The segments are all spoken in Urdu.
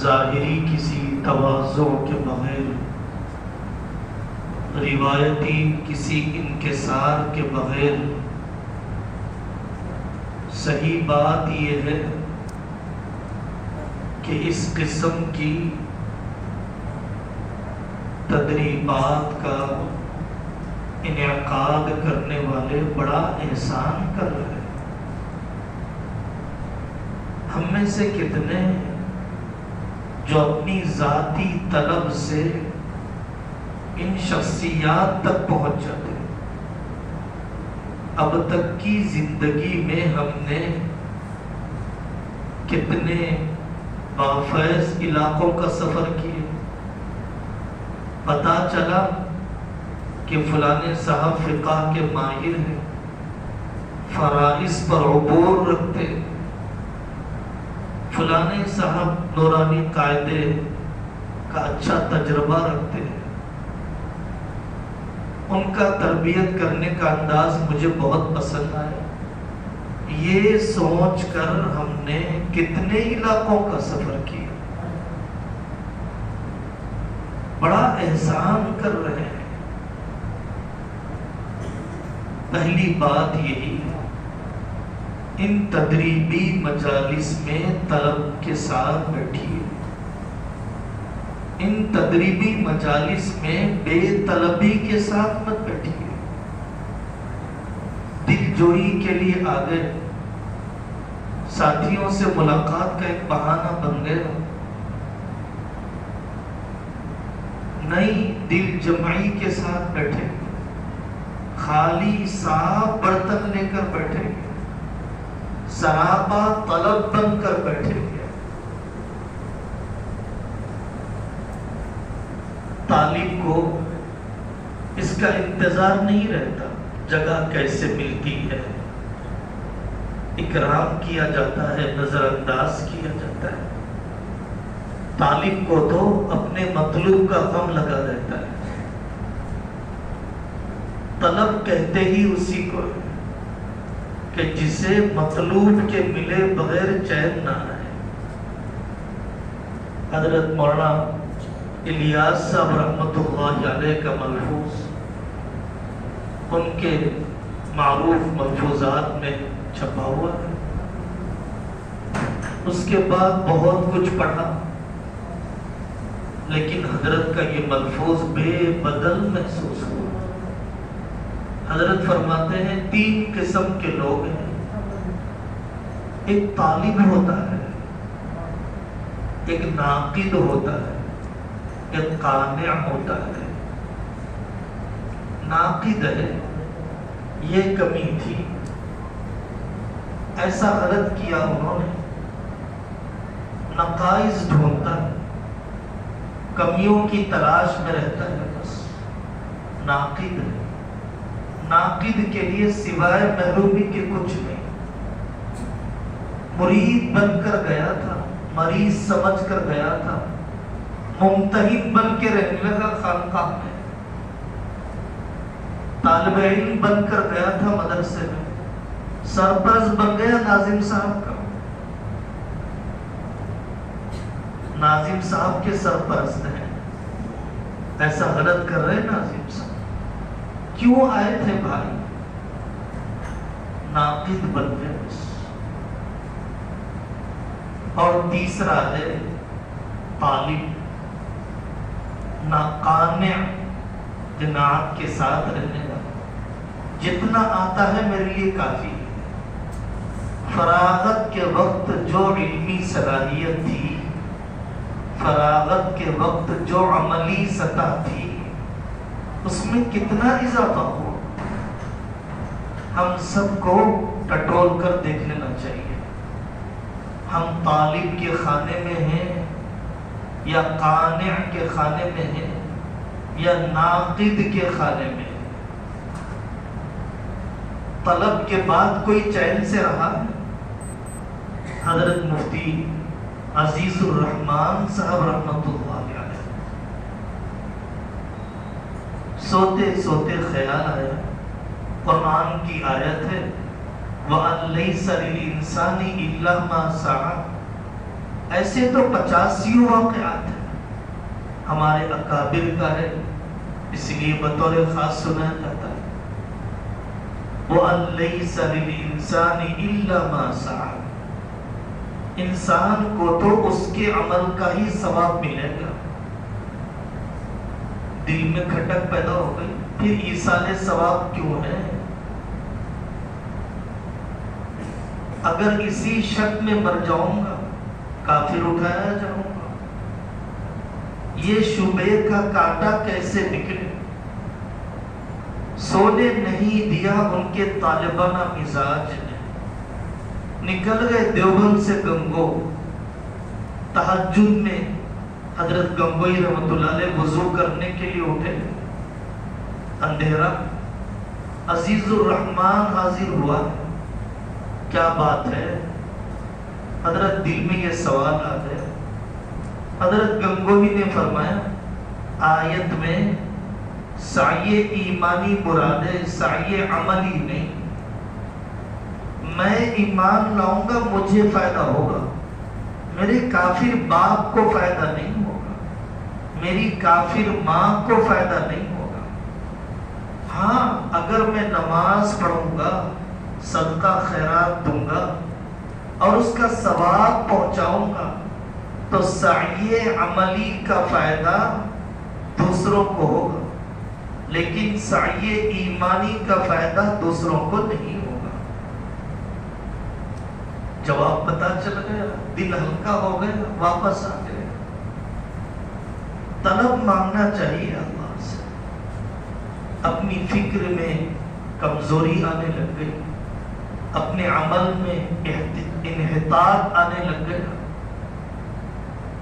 ظاہری کسی تواضع کے بغیر، روایتی کسی انکسار کے بغیر، صحیح بات یہ ہے کہ اس قسم کی تدریبات کا انعقاد کرنے والے بڑا احسان کر رہے ہیں۔ ہم میں سے کتنے جو اپنی ذاتی طلب سے ان شخصیات تک پہنچ جاتے ہیں۔ اب تک کی زندگی میں ہم نے کتنے بافیض علاقوں کا سفر کیے، پتہ چلا کہ فلانے صاحب فقہ کے ماہر ہیں، فرائض پر عبور رکھتے، فلانے صاحب نورانی قاعدے کا اچھا تجربہ رکھتے ہیں، ان کا تربیت کرنے کا انداز مجھے بہت پسند آیا۔ یہ سوچ کر ہم نے کتنے علاقوں کا سفر کیا، بڑا احسان کر رہے ہیں۔ پہلی بات یہی ہے، ان تدریبی مجالس میں طلب کے ساتھ بیٹھیے، ان تدریبی مجالس میں بے طلبی کے ساتھ مت بیٹھیے۔ دل جوئی کے لیے آ گئے، ساتھیوں سے ملاقات کا ایک بہانہ بن گیا، نئی دل جمعی کے ساتھ بیٹھے، خالی صاف برتن لے کر بیٹھے، سراپا طلب بن کر بیٹھے گئے۔ طالب کو اس کا انتظار نہیں رہتا جگہ کیسے ملتی ہے، اکرام کیا جاتا ہے، نظر انداز کیا جاتا ہے۔ طالب کو تو اپنے مطلوب کا غم لگا رہتا ہے۔ طلب کہتے ہی اسی کو ہے کہ جسے مطلوب کے ملے بغیر چین نہ آئے۔ حضرت مولانا الیاس صاحب رحمۃ اللہ علیہ کا ملفوظ ان کے معروف ملفوظات میں چھپا ہوا ہے۔ اس کے بعد بہت کچھ پڑھا، لیکن حضرت کا یہ ملفوظ بے بدل محسوس ہوا۔ حضرت فرماتے ہیں 3 قسم کے لوگ ہیں، ایک طالب ہوتا ہے، ایک ناقد ہوتا ہے، ایک قانع ہوتا ہے۔ ناقد ہے، یہ کمی تھی، ایسا غلط کیا انہوں نے، نقائص ڈھونڈتا ہے، کمیوں کی تلاش میں رہتا ہے، بس ناقد ہے۔ ناقد کے لیے سوائے محرومی کے کچھ نہیں۔ مرید بن کر گیا تھا، مریض سمجھ کر گیا تھا، ممتحن بن کے رہنے لگا خانقاہ میں، طالب علم بن کر گیا تھا مدرسے میں، سرپرست بن گیا ناظم صاحب کا، ناظم صاحب کے سرپرست ہیں۔ ایسا غلط کر رہے ناظم صاحب، کیوں آئے تھے بھائی؟ ناقد بن گئے بس۔ اور تیسرا ہے طالب، ناقانع، قناعت کے ساتھ رہنے والا، جتنا آتا ہے میرے لیے کافی ہے۔ فراغت کے وقت جو علمی صلاحیت تھی، فراغت کے وقت جو عملی سطح تھی، اس میں کتنا اضافہ ہوا، ہم سب کو ٹٹول کر دیکھ لینا چاہیے۔ ہم طالب کے خانے میں ہیں یا قانع کے خانے میں ہیں یا ناقد کے خانے میں ہیں؟ طلب کے بعد کوئی چین سے رہا ہے؟ حضرت مفتی عزیز الرحمان صاحب رحمۃ اللہ علیہ، سوتے سوتے خیال آیا، قرآن کی آیت ہے وَأَن لَيْسَ لِلْإِنسَانِ إِلَّا مَا سَعَى، ایسے تو 85 واقعات ہیں، ہمارے اکابر کا ہے، اس لیے بطور خاص سنا جاتا ہے وَأَن لَيْسَ لِلْإِنسَانِ إِلَّا مَا سَعَى، انسان کو تو اس کے عمل کا ہی ثواب ملے گا۔ دل میں کھٹک پیدا ہو گئی، پھر ایصال ثواب کیوں ہے؟ اگر اسی شک میں مر جاؤں گا کافر اٹھایا جاؤں گا، یہ شبے کا کانٹا کیسے نکلے؟ سونے نہیں دیا ان کے طالبانہ مزاج نے، نکل گئے دیوبند سے گنگو، تہجد میں حضرت گنگوئی رحمۃ اللہ علیہ وضو کرنے کے لیے اٹھے، اندھیرا، عزیز الرحمن حاضر ہوا، کیا بات ہے؟ حضرت دل میں یہ سوال آ گیا۔ حضرت گنگوئی نے فرمایا آیت میں سعی ایمانی مراد ہے، سعی عملی نہیں۔ میں ایمان لاؤں گا مجھے فائدہ ہوگا، میرے کافر باپ کو فائدہ نہیں ہوگا، میری کافر ماں کو فائدہ نہیں ہوگا۔ ہاں اگر میں نماز پڑھوں گا، صدقہ خیرات دوں گا اور اس کا ثواب پہنچاؤں گا تو سعی عملی کا فائدہ دوسروں کو ہوگا، لیکن سعی ایمانی کا فائدہ دوسروں کو نہیں ہوگا۔ جواب پتا چل گیا، دل ہلکا ہو گیا، واپس آ گئے۔ طلب مانگنا چاہیے اللہ سے۔ اپنی فکر میں کمزوری آنے لگ گئی، اپنے عمل میں انحطاط آنے لگ گیا،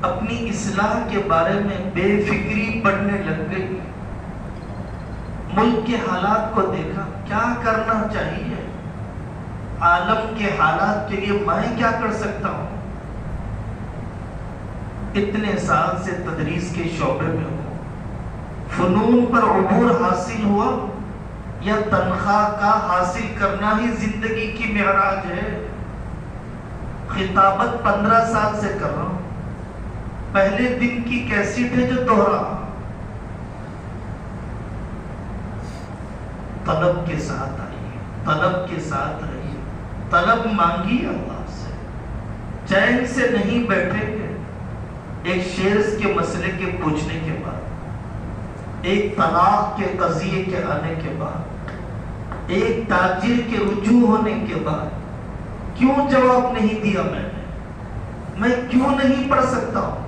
اپنی اصلاح کے بارے میں بے فکری بڑھنے لگ گئی، ملک کے حالات کو دیکھا، کیا کرنا چاہیے؟ عالم کے حالات کے لیے میں کیا کر سکتا ہوں؟ اتنے سال سے تدریس کے شعبے میں ہوں، فنون پر عبور حاصل ہوا یا تنخواہ کا حاصل کرنا ہی زندگی کی معراج ہے؟ خطابت 15 سال سے کر رہا ہوں، پہلے دن کی کیسٹ ہے جو دوہرا۔ طلب کے ساتھ آئیے، طلب کے ساتھ رہیے، طلب مانگیے اللہ سے، چین سے نہیں بیٹھیں گے۔ ایک شیرز کے مسئلے کے پوچھنے کے بعد، ایک طلاق کے قضیے کے آنے کے بعد، ایک تاجر کے رجوع ہونے کے بعد کیوں جواب نہیں دیا میں کیوں نہیں پڑھ سکتا ہوں؟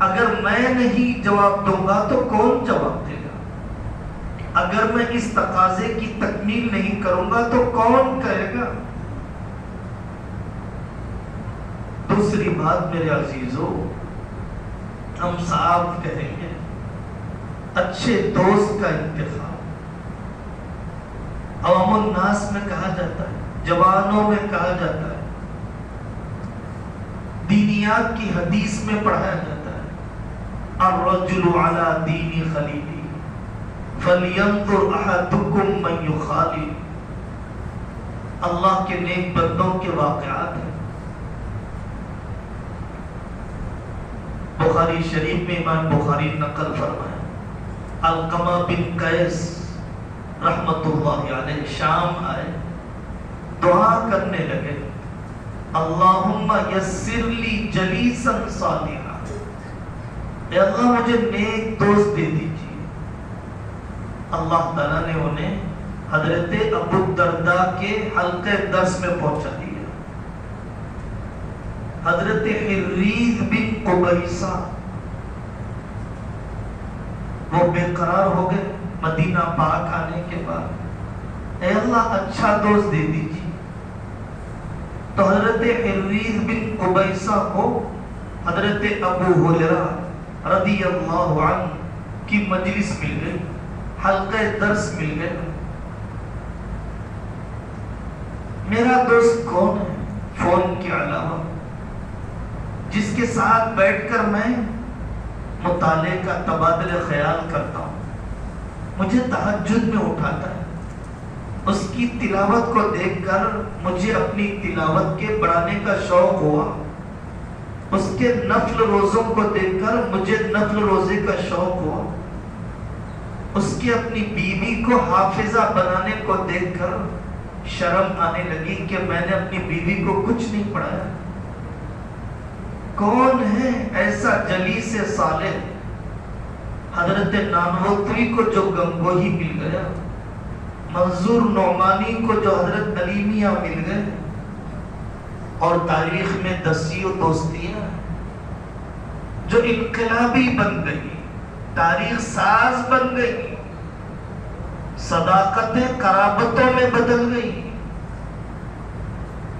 اگر میں نہیں جواب دوں گا تو کون جواب دے گا؟ اگر میں اس تقاضے کی تکمیل نہیں کروں گا تو کون کہے گا؟ دوسری بات میرے عزیزو، ہم صاحب کہیں گے اچھے دوست کا انتخاب۔ عوام الناس میں کہا جاتا ہے، جوانوں میں کہا جاتا ہے، دینیات کی حدیث میں پڑھایا جاتا ہے، الرجل علی دین خلیلی فلینظر احدکم من یخالی۔ اللہ کے نیک بندوں کے واقعات ہیں۔ بخاری شریف میں امام بخاری نقل فرمایا، علقمہ بن قیس رحمت اللہ علیہ شام آئے، دعا کرنے لگے، اللہم یسر لی جلیسا صالحا، اے اللہ مجھے نیک دوست دے دیجیے۔ اللہ تعالیٰ نے انہیں حضرت ابو الدرداء کے حلقے درس میں پہنچا دیا۔ حضرت حریث بن قبیصہ وہ بے قرار ہو گئے مدینہ پاک آنے کے بعد، اے اللہ اچھا دوست دے دیجیے۔ تو حضرت حریث بن قبیصہ کو حضرت ابو ہریرہ رضی اللہ عنہ کی مجلس مل گئی، حلقہ درس مل گئے۔ میرا دوست کون ہے فون کے علاوہ، جس کے ساتھ بیٹھ کر میں مطالعے کا تبادلہ خیال کرتا ہوں، مجھے تہجد میں اٹھاتا ہے، اس کی تلاوت کو دیکھ کر مجھے اپنی تلاوت کے بڑھانے کا شوق ہوا، اس کے نفل روزوں کو دیکھ کر مجھے نفل روزے کا شوق ہوا، اس کی اپنی بیوی کو حافظہ بنانے کو دیکھ کر شرم آنے لگی کہ میں نے اپنی بیوی کو کچھ نہیں پڑھایا۔ کون ہے ایسا جلیس صالح؟ حضرت نانوتوی کو جو گنگوہی مل گیا، منظور نعمانی کو جو حضرت علی میاں مل گئے، اور تاریخ میں دستی و دوستیاں جو انقلابی بن گئی، تاریخ ساز بن گئی، صداقتیں قرابتوں میں بدل گئی،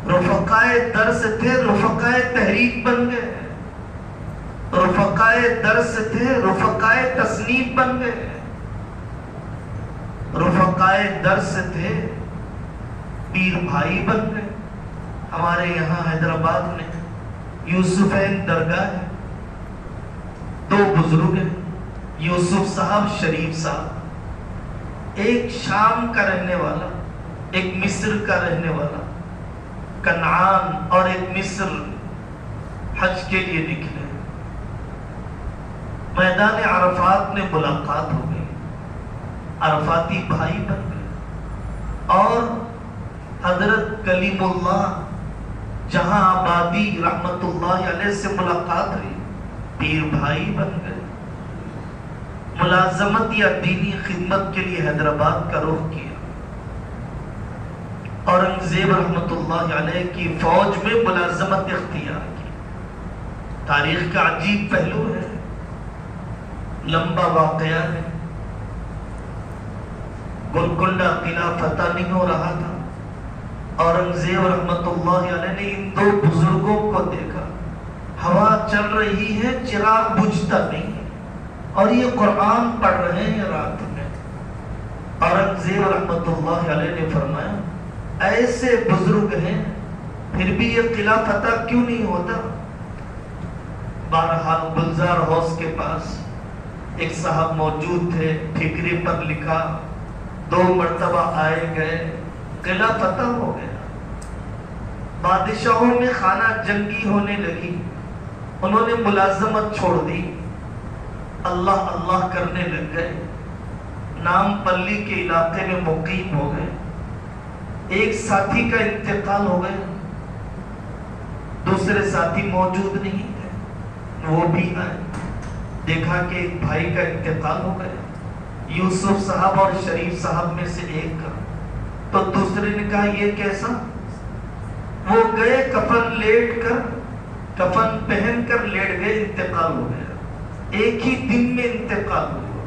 رفقائے درس تھے رفقائے تحریک بن گئے، رفقائے درس تھے رفقائے تصنیف بن گئے، رفقائے درس تھے پیر بھائی بن گئے۔ ہمارے یہاں حیدرآباد میں یوسفین درگاہ ہے، دو بزرگ ہیں، یوسف صاحب شریف صاحب، ایک شام کا رہنے والا، ایک مصر کا رہنے والا، کنعان، اور ایک مصر حج کے لیے نکلے۔ میدان عرفات میں ملاقات ہو گئی، عرفاتی بھائی بن گئے، اور حضرت کلیم اللہ جہاں آبادی رحمت اللہ علیہ سے ملاقات ہوئی، پیر بھائی بن گئے۔ ملازمت یا دینی خدمت کے لیے حیدرآباد کا رخ کیا، اورنگزیب رحمت اللہ علیہ کی فوج میں ملازمت اختیار کی۔ تاریخ کا عجیب پہلو ہے، لمبا واقعہ ہے۔ گولکنڈہ قلعہ فتح نہیں ہو رہا تھا، اورنگزیب رحمت اللہ علیہ نے ان دو بزرگوں کو دیکھا، ہوا چل رہی ہے چراغ بجھتا نہیں ہے، اور یہ قرآن پڑھ رہے ہیں رات میں۔ اورنگزیب رحمت اللہ علیہ نے فرمایا ایسے بزرگ ہیں پھر بھی یہ قلعہ فتح کیوں نہیں ہوتا؟ بہرحال گلزار ہاؤس کے پاس ایک صاحب موجود تھے، ٹھیکری پر لکھا، 2 مرتبہ آئے گئے، قلعہ فتح ہو گیا۔ بادشاہوں میں خانہ جنگی ہونے لگی، انہوں نے ملازمت چھوڑ دی، اللہ اللہ کرنے لگ گئے، نام پلی کے علاقے میں مقیم ہو گئے۔ ایک ساتھی کا انتقال ہو گیا، دوسرے ساتھی موجود نہیں تھے، وہ بھی آئے، دیکھا کہ ایک بھائی کا انتقال ہو گیا، یوسف صاحب اور شریف صاحب میں سے ایک کا۔ تو دوسرے نے کہا یہ کیسا؟ وہ گئے کفن لیٹ کر، کفن پہن کر لیٹ گئے، انتقال ہو گیا، ایک ہی دن میں انتقال ہوا۔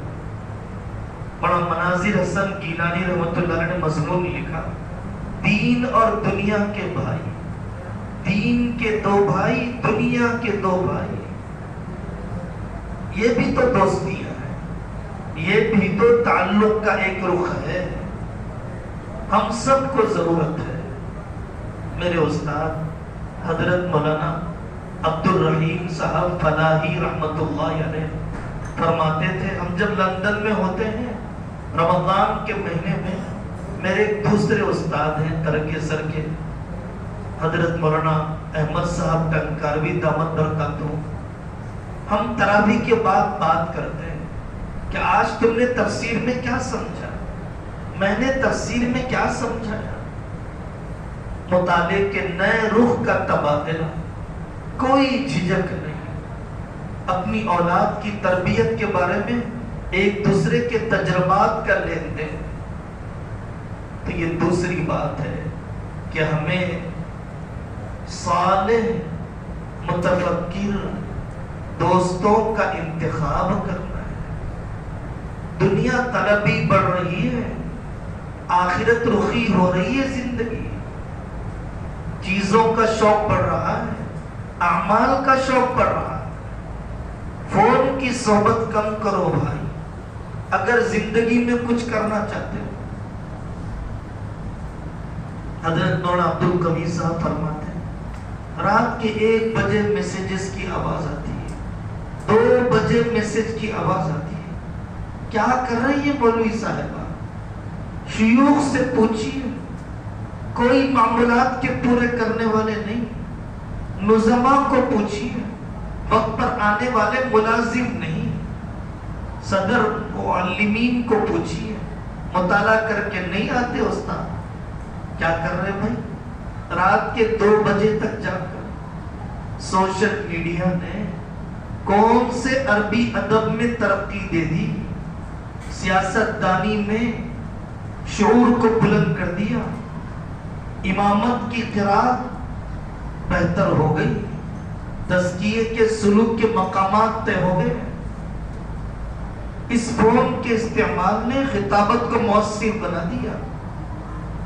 بڑا مناظر حسن گیلانی رحمت اللہ علیہ نے مضمون لکھا، دین اور دنیا کے بھائی، دین کے 2 بھائی، دنیا کے 2 بھائی، یہ بھی تو دوستیاں ہیں، یہ بھی تو تعلق کا ایک رخ ہے۔ ہم سب کو ضرورت ہے۔ میرے استاد حضرت مولانا عبد الرحیم صاحب فلاحی رحمت اللہ علیہ فرماتے تھے، ہم جب لندن میں ہوتے ہیں رمضان کے مہینے میں، میرے ایک دوسرے استاد ہیں ترک سر کے، حضرت مولانا احمد صاحب ٹنکاروی دامت برکاتہم، ہم تراویح کے بعد بات کرتے ہیں کہ آج تم نے تفسیر میں کیا سمجھا، میں نے تفسیر میں کیا سمجھایا۔ مطالعے کے نئے رخ کا تبادلہ، کوئی جھجک نہیں، اپنی اولاد کی تربیت کے بارے میں ایک دوسرے کے تجربات کا لین دین۔ تو یہ دوسری بات ہے کہ ہمیں صالح متفکر دوستوں کا انتخاب کرنا ہے۔ دنیا طلبی بڑھ رہی ہے، آخرت رخی ہو رہی ہے، زندگی چیزوں کا شوق بڑھ رہا ہے، اعمال کا شوق بڑھ رہا ہے۔ فون کی صحبت کم کرو بھائی، اگر زندگی میں کچھ کرنا چاہتے ہو۔ حضرت مولانا عبد القوی صاحب فرماتے ہیں رات کے 1 بجے میسیجز کی آواز آتی ہے، 2 بجے میسیج کی آواز آتی ہے، کیا کر رہی ہے مولوی صاحبہ؟ شیوخ سے پوچھیے، کوئی معاملات کے پورے کرنے والے نہیں، نظماء کو پوچھیے، وقت پر آنے والے ملازم نہیں. صدر معلمین کو پوچھیے، مطالعہ کر کے نہیں آتے استاد، کیا کر رہے بھائی؟ رات کے 2 بجے تک جا کر سوشل میڈیا نے کون سے عربی ادب میں ترقی دے دی، سیاست دانی میں شعور کو بلند کر دیا، امامت کی قرات بہتر ہو گئی، تزکیے کے سلوک کے مقامات طے ہو گئے. اس فون کے استعمال نے خطابت کو مؤثر بنا دیا.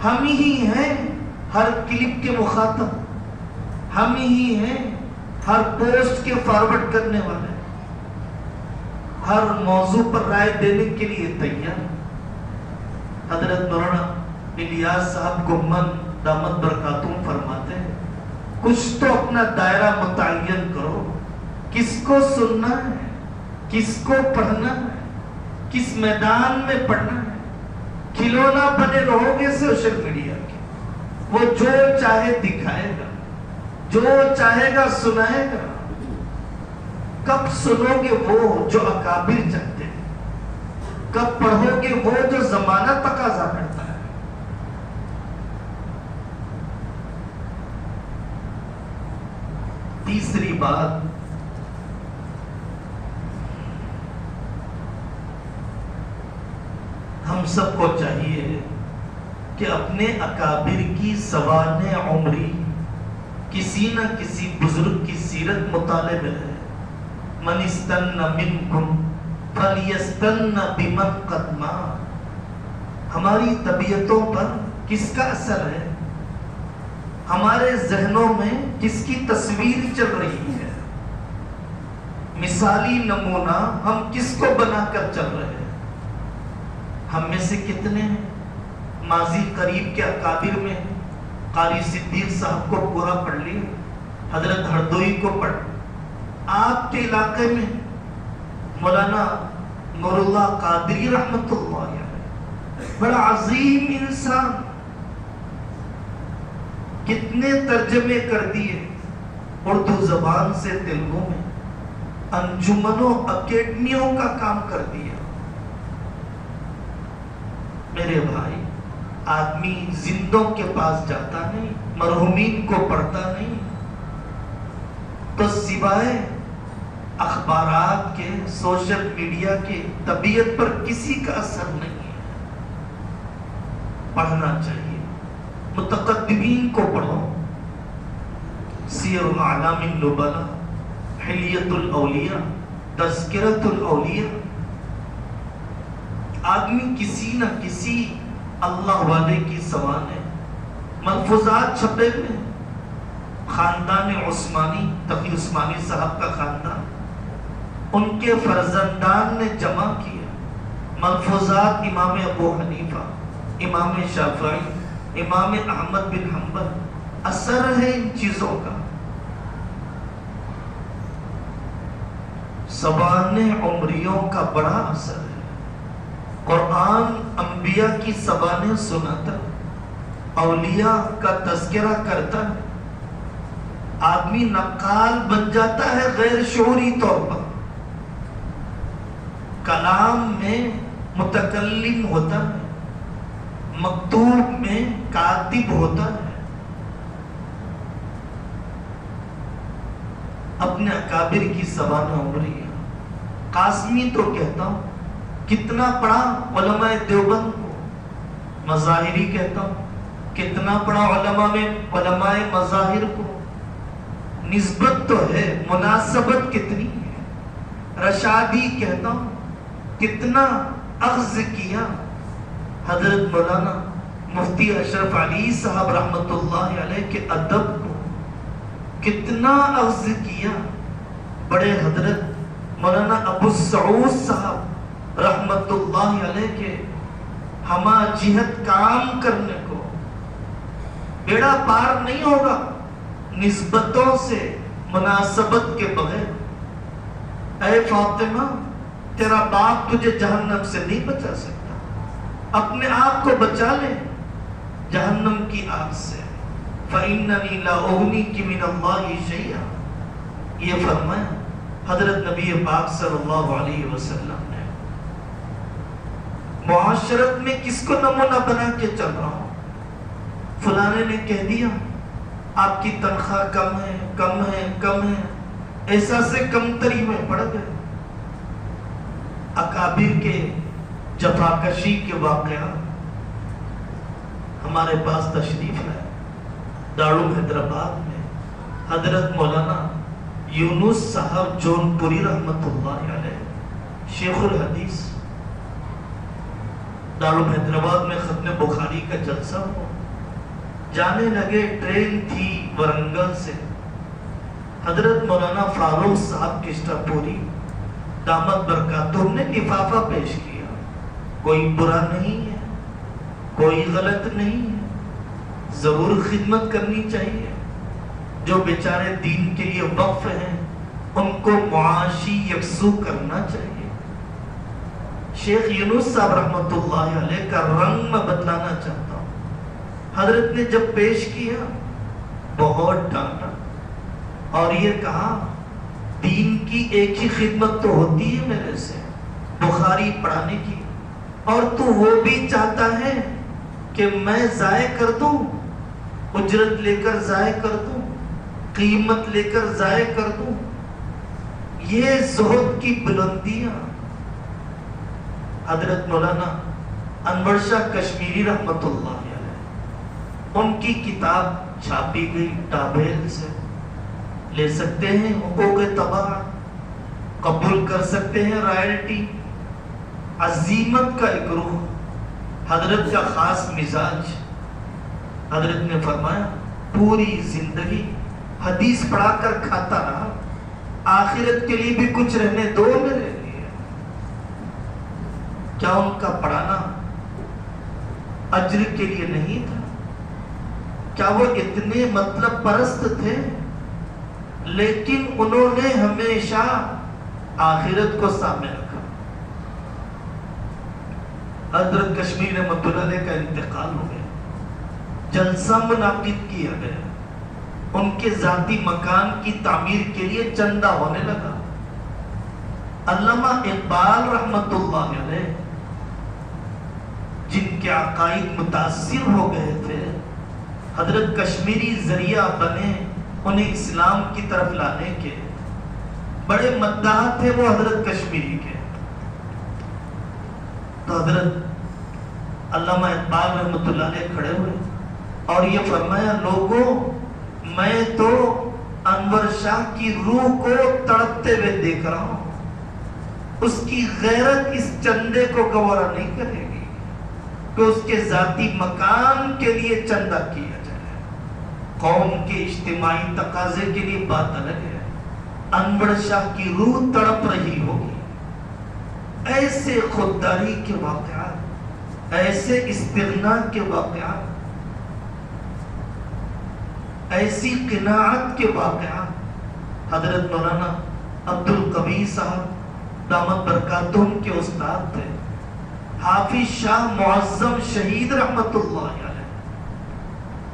ہم ہی ہیں ہر کلپ کے مخاطب، ہم ہی ہیں ہر پوسٹ کے فارورڈ کرنے والے، ہر موضوع پر رائے دینے کے لیے تیار. حضرت مولانا الیاس صاحب گمن دامت برکاتہم فرماتے ہیں کچھ تو اپنا دائرہ متعین کرو، کس کو سننا ہے، کس کو پڑھنا ہے، کس میدان میں پڑھنا ہے. کھلونا بنے رہو گے سوشل میڈیا کے، وہ جو چاہے دکھائے گا، جو چاہے گا سنائے گا. کب سنو گے وہ جو اکابر چاہتے ہیں، کب پڑھو گے وہ جو زمانہ تقاضا کرتا ہے. تیسری بات، ہم سب کو چاہیے کہ اپنے اکابر کی سوانح عمری کسی نہ کسی بزرگ کی سیرت مطالعے میں ہے. من استن منکم فلیستن بمن قد مات. ہماری طبیعتوں پر کس کا اثر ہے، ہمارے ذہنوں میں کس کی تصویر چل رہی ہے، مثالی نمونہ ہم کس کو بنا کر چل رہے ہیں. ہم میں سے کتنے ہیں ماضی قریب کے اکابر میں قاری صدیق صاحب کو پورا پڑھ لیا، حضرت ہردوئی کو پڑھ. آپ کے علاقے میں مولانا نور اللہ قادری رحمت اللہ علیہ، بڑا عظیم انسان، کتنے ترجمے کر دیے اردو زبان سے تیلگو میں، انجمنوں اکیڈمیوں کا کام کر دیا. میرے بھائی، آدمی زندوں کے پاس جاتا نہیں، مرحومین کو پڑھتا نہیں، تو سوائے اخبارات کے، سوشل میڈیا کے، طبیعت پر کسی کا اثر نہیں ہے. پڑھنا چاہیے. متقدمین کو پڑھو، سیر اعلام النبلاء، حلیت الاولیاء، تذکرۃ الاولیاء. آدمی کسی نہ کسی اللہ والے کی سوانح ملفوظات چھپے ہوئے. خاندان عثمانی، تقی عثمانی صاحب کا خاندان، ان کے فرزندان نے جمع کیا ملفوظات امام ابو حنیفہ، امام شافعی، امام احمد بن حنبل. اثر ہے ان چیزوں کا. سوانح عمریوں کا بڑا اثر ہے. قرآن انبیاء کی سوانح سناتا، اولیاء کا تذکرہ کرتا ہے. آدمی نقال بن جاتا ہے غیر شعوری طور پر. کلام میں متکلم ہوتا ہے، مکتوب میں کاتب ہوتا ہے. اپنے اکابر کی سوانح عمری. قاسمی تو کہتا ہوں کتنا پڑھا علماء دیوبند کو، مظاہری کہتا ہوں کتنا پڑھا علماء مظاہر کو. نسبت تو ہے، مناسبت کتنی ہے. رشادی کہتا ہوں کتنا اخذ کیا. حضرت مولانا مفتی اشرف علی صاحب رحمت اللہ علیہ کے ادب کو کتنا اخذ کیا. بڑے حضرت مولانا ابو سعود صاحب رحمت اللہ علیہ کے ہمہ جہت کام کرنے کو. بیڑا پار نہیں ہوگا نسبتوں سے، مناسبت کے بغیر. اے فاطمہ، تیرا باپ تجھے جہنم سے نہیں بچا سکتا، اپنے آپ کو بچا لے جہنم کی آگ سے. فَإِنَّنِي لَا أُغْنِيكِ مِنَ اللَّهِ شَيْئًا. یہ فرمایا حضرت نبی پاک صلی اللہ علیہ وسلم نے معاشرت میں کس کو نمونہ بنا کے چل رہا ہوں؟ فلانے نے کہہ دیا آپ کی تنخواہ کم ہے کم ہے کم ہے، ایسا سے کم تری میں پڑ گئے۔ اکابر کے جفاکشی کے واقعات ہمارے پاس تشریف ہے۔ دارالعلوم حیدرآباد میں حضرت مولانا یونس صاحب جون پوری رحمت اللہ علیہ شیخ الحدیث، دارالعلوم حیدرآباد میں ختم بخاری کا جلسہ ہو، جانے لگے، ٹرین تھی ورنگل سے، حضرت مولانا فاروق صاحب کشتہ پوری دامت برکاتہم نے لفافہ پیش کیا۔ کوئی برا نہیں ہے، کوئی غلط نہیں ہے، ضرور خدمت کرنی چاہیے۔ جو بیچارے دین کے لیے وقف ہیں ان کو معاشی یکسو کرنا چاہیے۔ شیخ یونس صاحب رحمت اللہ علیہ کا رنگ میں بتلانا چاہتا ہوں۔ حضرت نے جب پیش کیا بہت ڈانٹا اور یہ کہا دین کی ایک ہی خدمت تو ہوتی ہے میرے سے، بخاری پڑھانے کی، اور تو وہ بھی چاہتا ہے کہ میں ضائع کر دوں، اجرت لے کر ضائع کر دوں، قیمت لے کر ضائع کر دوں۔ یہ زہد کی بلندیاں حضرت مولانا انور شاہ کشمیری رحمت اللہ علیہ، ان کی کتاب چھاپی گئی ٹابیل سے، لے سکتے ہیں حقوق طبع، قبول کر سکتے ہیں رائلٹی۔ عزیمت کا ایک روح، حضرت کا خاص مزاج۔ حضرت نے فرمایا پوری زندگی حدیث پڑھا کر کھاتا رہا، آخرت کے لیے بھی کچھ رہنے دو میرے لیے۔ کیا ان کا پڑھانا اجر کے لیے نہیں تھا؟ کیا وہ اتنے مطلب پرست تھے؟ لیکن انہوں نے ہمیشہ آخرت کو سامنے رکھا۔ حضرت کشمیر رحمۃ اللہ علیہ کا انتقال ہو گیا، جلسہ منعقد کیا گیا، ان کے ذاتی مکان کی تعمیر کے لیے چندہ ہونے لگا۔ علامہ اقبال رحمت اللہ علیہ جن کے عقائد متاثر ہو گئے تھے، حضرت کشمیری ذریعہ بنے انہیں اسلام کی طرف لانے کے، بڑے مداح تھے وہ حضرت کشمیری کے۔ تو حضرت علامہ اقبال رحمۃ اللہ علیہ کھڑے ہوئے اور یہ فرمایا لوگوں میں تو انور شاہ کی روح کو تڑپتے ہوئے دیکھ رہا ہوں، اس کی غیرت اس چندے کو گوارا نہیں کرے گی کہ اس کے ذاتی مکان کے لیے چندہ کیا جائے۔ قوم کے اجتماعی تقاضے کے لیے بات الگ ہے، انور شاہ کی روح تڑپ رہی ہوگی۔ ایسے خودداری کے واقعات، ایسے استغنا کے واقعات، ایسی قناعت کے واقعات حضرت مولانا عبد القوی صاحب دامت برکاتہم کے استاد تھے، حافظ شاہ معظم شہید رحمت اللہ علیہ۔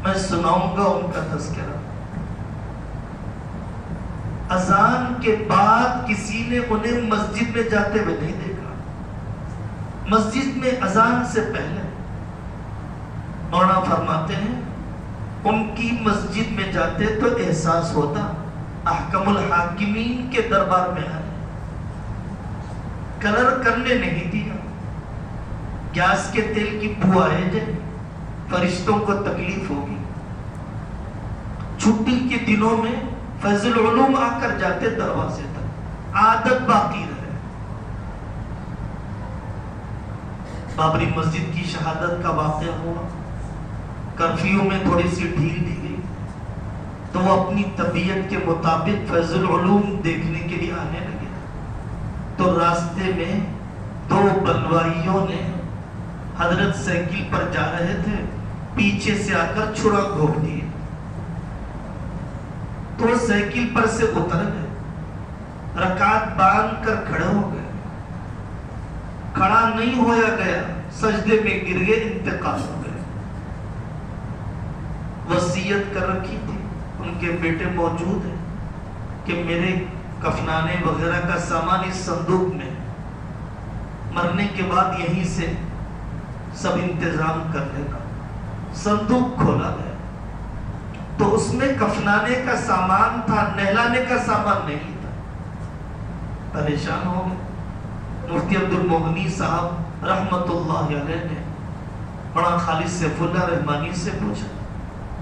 میں سناؤں گا ان کا تذکرہ۔ اذان کے بعد کسی نے انہیں مسجد میں جاتے ہوئے نہیں دیکھا، مسجد میں اذان سے پہلے مولانا فرماتے ہیں ان کی مسجد میں جاتے تو احساس ہوتا احکم الحاکمین کے دربار میں آئے۔ کلر کرنے نہیں دیا، گیس کے تیل کی بو آئے جائے، فرشتوں کو تکلیف ہوگی۔ چھٹی کے دنوں میں فیض العلوم آ کر جاتے دروازے تک، عادت باقی رہے۔ بابری مسجد کی شہادت کا واقعہ ہوا، کرفیو میں تھوڑی سی ڈھیل دی گئی تو وہ اپنی طبیعت کے مطابق فیض العلوم دیکھنے کے لیے آنے لگے۔ تو راستے میں دو بلوائیوں نے، حضرت سائیکل پر جا رہے تھے، پیچھے سے آ کر چھڑا گھونپ دیے تو وہ سائیکل پر سے اتر گئے، رکعت باندھ کر کھڑے ہو گئے، کھڑا نہیں ہویا گیا، سجدے میں گر گئے، انتقال ہو گئے۔ وصیت کر رکھی تھی، ان کے بیٹے موجود ہیں کہ میرے کفنانے وغیرہ کا سامان اس صندوق میں، مرنے کے بعد یہیں سے سب انتظام کر لینا۔ صندوق کھولا گیا تو اس میں کفنانے کا سامان تھا، نہلانے کا سامان نہیں تھا۔ پریشان ہو گئے۔ مفتی عبد المغنی صاحب رحمت اللہ علیہ نے بڑا خالد سیف اللہ رحمانی سے پوچھا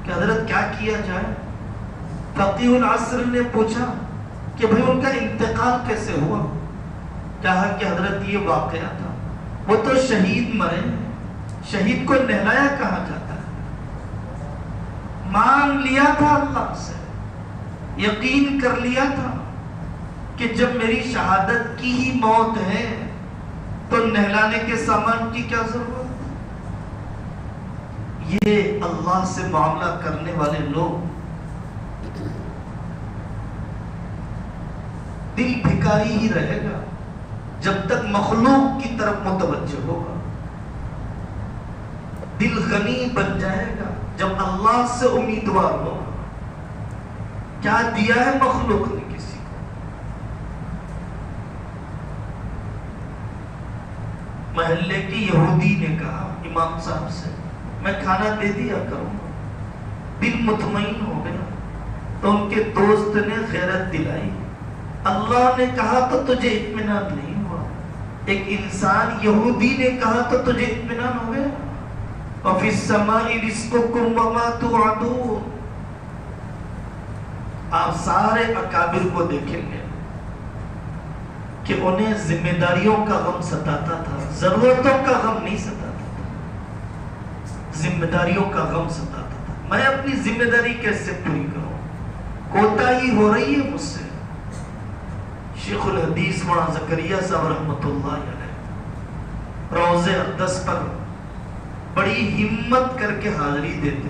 کہ حضرت کیا کیا جائے؟ فقیہ العصر نے پوچھا کہ بھئی ان کا انتقال کیسے ہوا؟ کہا کہ حضرت یہ واقعہ تھا، وہ تو شہید مرے ہیں، شہید کو نہلایا کہا جاتا ہے۔ مان لیا تھا اللہ سے، یقین کر لیا تھا کہ جب میری شہادت کی ہی موت ہے تو نہلانے کے سامان کی کیا ضرورت؟ یہ اللہ سے معاملہ کرنے والے لوگ دل بھکاری ہی رہے گا جب تک مخلوق کی طرف متوجہ ہوگا، دل غنی بن جائے گا جب اللہ سے امیدوار ہوگا۔ کیا دیا ہے مخلوق نے کسی کو؟ محلے کی یہودی نے کہا امام صاحب سے میں کھانا دے دیا کروں گا، دل مطمئن ہو گیا۔ تو ان کے دوست نے غیرت دلائی، اللہ نے کہا تو تجھے اطمینان نہیں ہوا، ایک انسان یہودی نے کہا تو تجھے اطمینان ہو گیا۔ وَفِي السَّمَاءِ رِزْقُكُمْ وَمَا تُوعَدُونَ۔ آپ سارے اکابر کو دیکھیں گے کہ انہیں ذمہ داریوں کا غم ستاتا تھا، ضرورتوں کا غم نہیں ستاتا تھا، ذمہ داریوں کا غم ستاتا تھا۔ میں اپنی ذمہ داری کیسے پوری کروں؟ کوتاہی ہو رہی ہے مجھ سے۔ شیخ الحدیث مولانا زکریا صاحب رحمۃ اللہ علیہ روضہ اقدس پر بڑی ہمت کر کے حاضری دیتے۔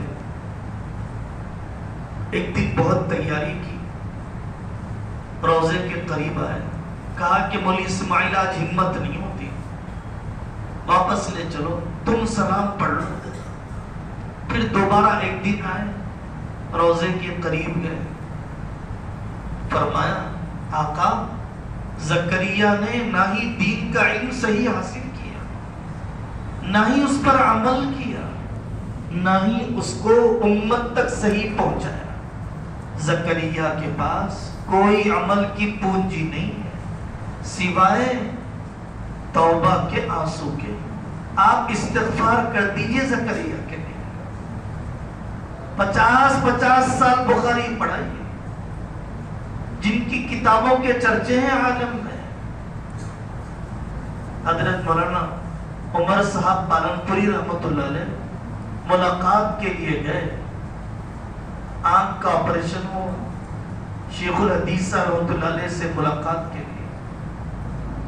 ایک دن بہت تیاری کی، روضے کے قریب آئے، کہا کہ مولی اسماعیل آج ہمت نہیں ہوتی، واپس لے چلو، تم سلام پڑھ لو۔ پھر دوبارہ ایک دن آئے، روضے کے قریب گئے، فرمایا آقا زکریا نے نہ ہی دین کا علم صحیح حاصل کیا، نہ ہی اس پر عمل کیا، نہ ہی اس کو امت تک صحیح پہنچایا۔ زکریا کے پاس کوئی عمل کی پونجی نہیں ہے سوائے توبہ کے آنسو کے۔ آپ استغفار کر دیجئے زکریا کے لیے، 50 سال بخاری پڑھائیے، جن کی کتابوں کے چرچے ہیں عالم میں۔ حضرت مولانا عمر صاحب پالنپوری رحمۃ اللہ علیہ ملاقات کے لیے گئے، آنکھ کا آپریشن ہوا، شیخ الحدیث صاحب رحمۃ اللہ علیہ سے ملاقات کے لیے،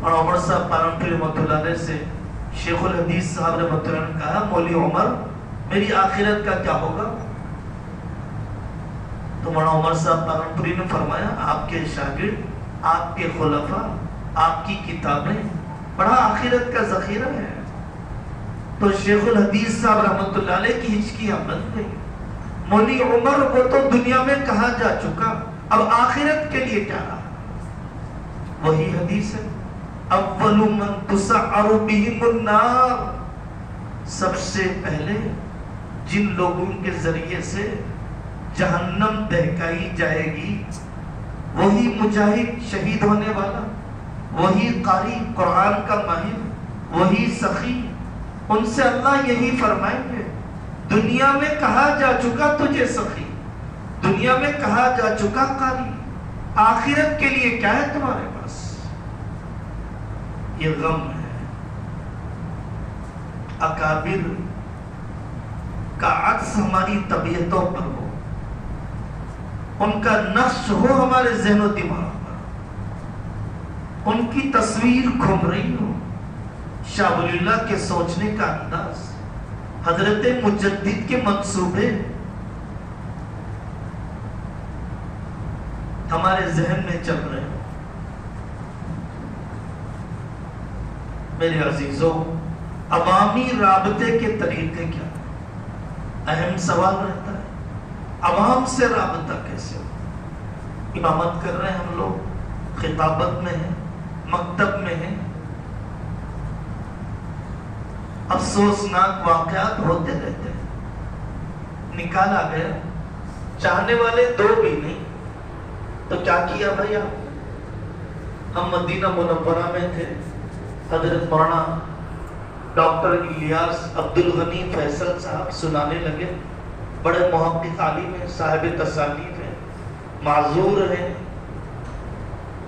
اور عمر صاحب پالنپوری رحمۃ اللہ علیہ سے شیخ الحدیث صاحب رحمۃ اللہ علیہ نے کہا مولی عمر میری آخرت کا کیا ہوگا؟ تو مولانا عمر صاحب پالنپوری نے فرمایا آپ کے شاگرد، آپ کے خلفاء، آپ کی کتابیں بڑا آخرت کا ذخیرہ ہے۔ تو شیخ الحدیث صاحب رحمۃ اللہ علیہ کی ہچکیاں بن گئی، مولی عمر وہ تو دنیا میں کہا جا چکا، اب آخرت کے لیے کیا رہا؟ وہی حدیث ہے اول من تسعر بہم النار، سب سے پہلے جن لوگوں کے ذریعے سے جہنم دہکائی جائے گی وہی مجاہد شہید ہونے والا، وہی قاری قرآن کا ماہر، وہی سخی۔ ان سے اللہ یہی فرمائیں گے دنیا میں کہا جا چکا تجھے سخی، دنیا میں کہا جا چکا قاری، آخرت کے لیے کیا ہے تمہارے پاس؟ یہ غم ہے۔ اکابر کا عکس ہماری طبیعتوں پر ہو، ان کا نقش ہو ہمارے ذہن و دماغ پر، ان کی تصویر گھوم رہی ہو، شاہ ولی اللہ کے سوچنے کا انداز، حضرت مجدد کے منصوبے ہمارے ذہن میں چل رہے ہو۔ میرے عزیزوں، عوامی رابطے کے طریقے کیا ہیں؟ اہم سوال رہتا ہے عوام سے رابطہ کیسے ہو؟ امامت کر رہے ہیں ہم لوگ، خطابت میں ہیں، مکتب میں ہیں. افسوسناک واقعات ہوتے رہتے ہیں. نکالا گیا، چاہنے والے دو بھی نہیں، تو کیا کیا بھائی آپ؟ ہم مدینہ منورہ میں تھے. حضرت مولانا ڈاکٹر الیاس عبدالغنی فیصل صاحب سنانے لگے. بڑے محقق عالم ہیں، صاحب تصانیف ہیں، معذور ہیں.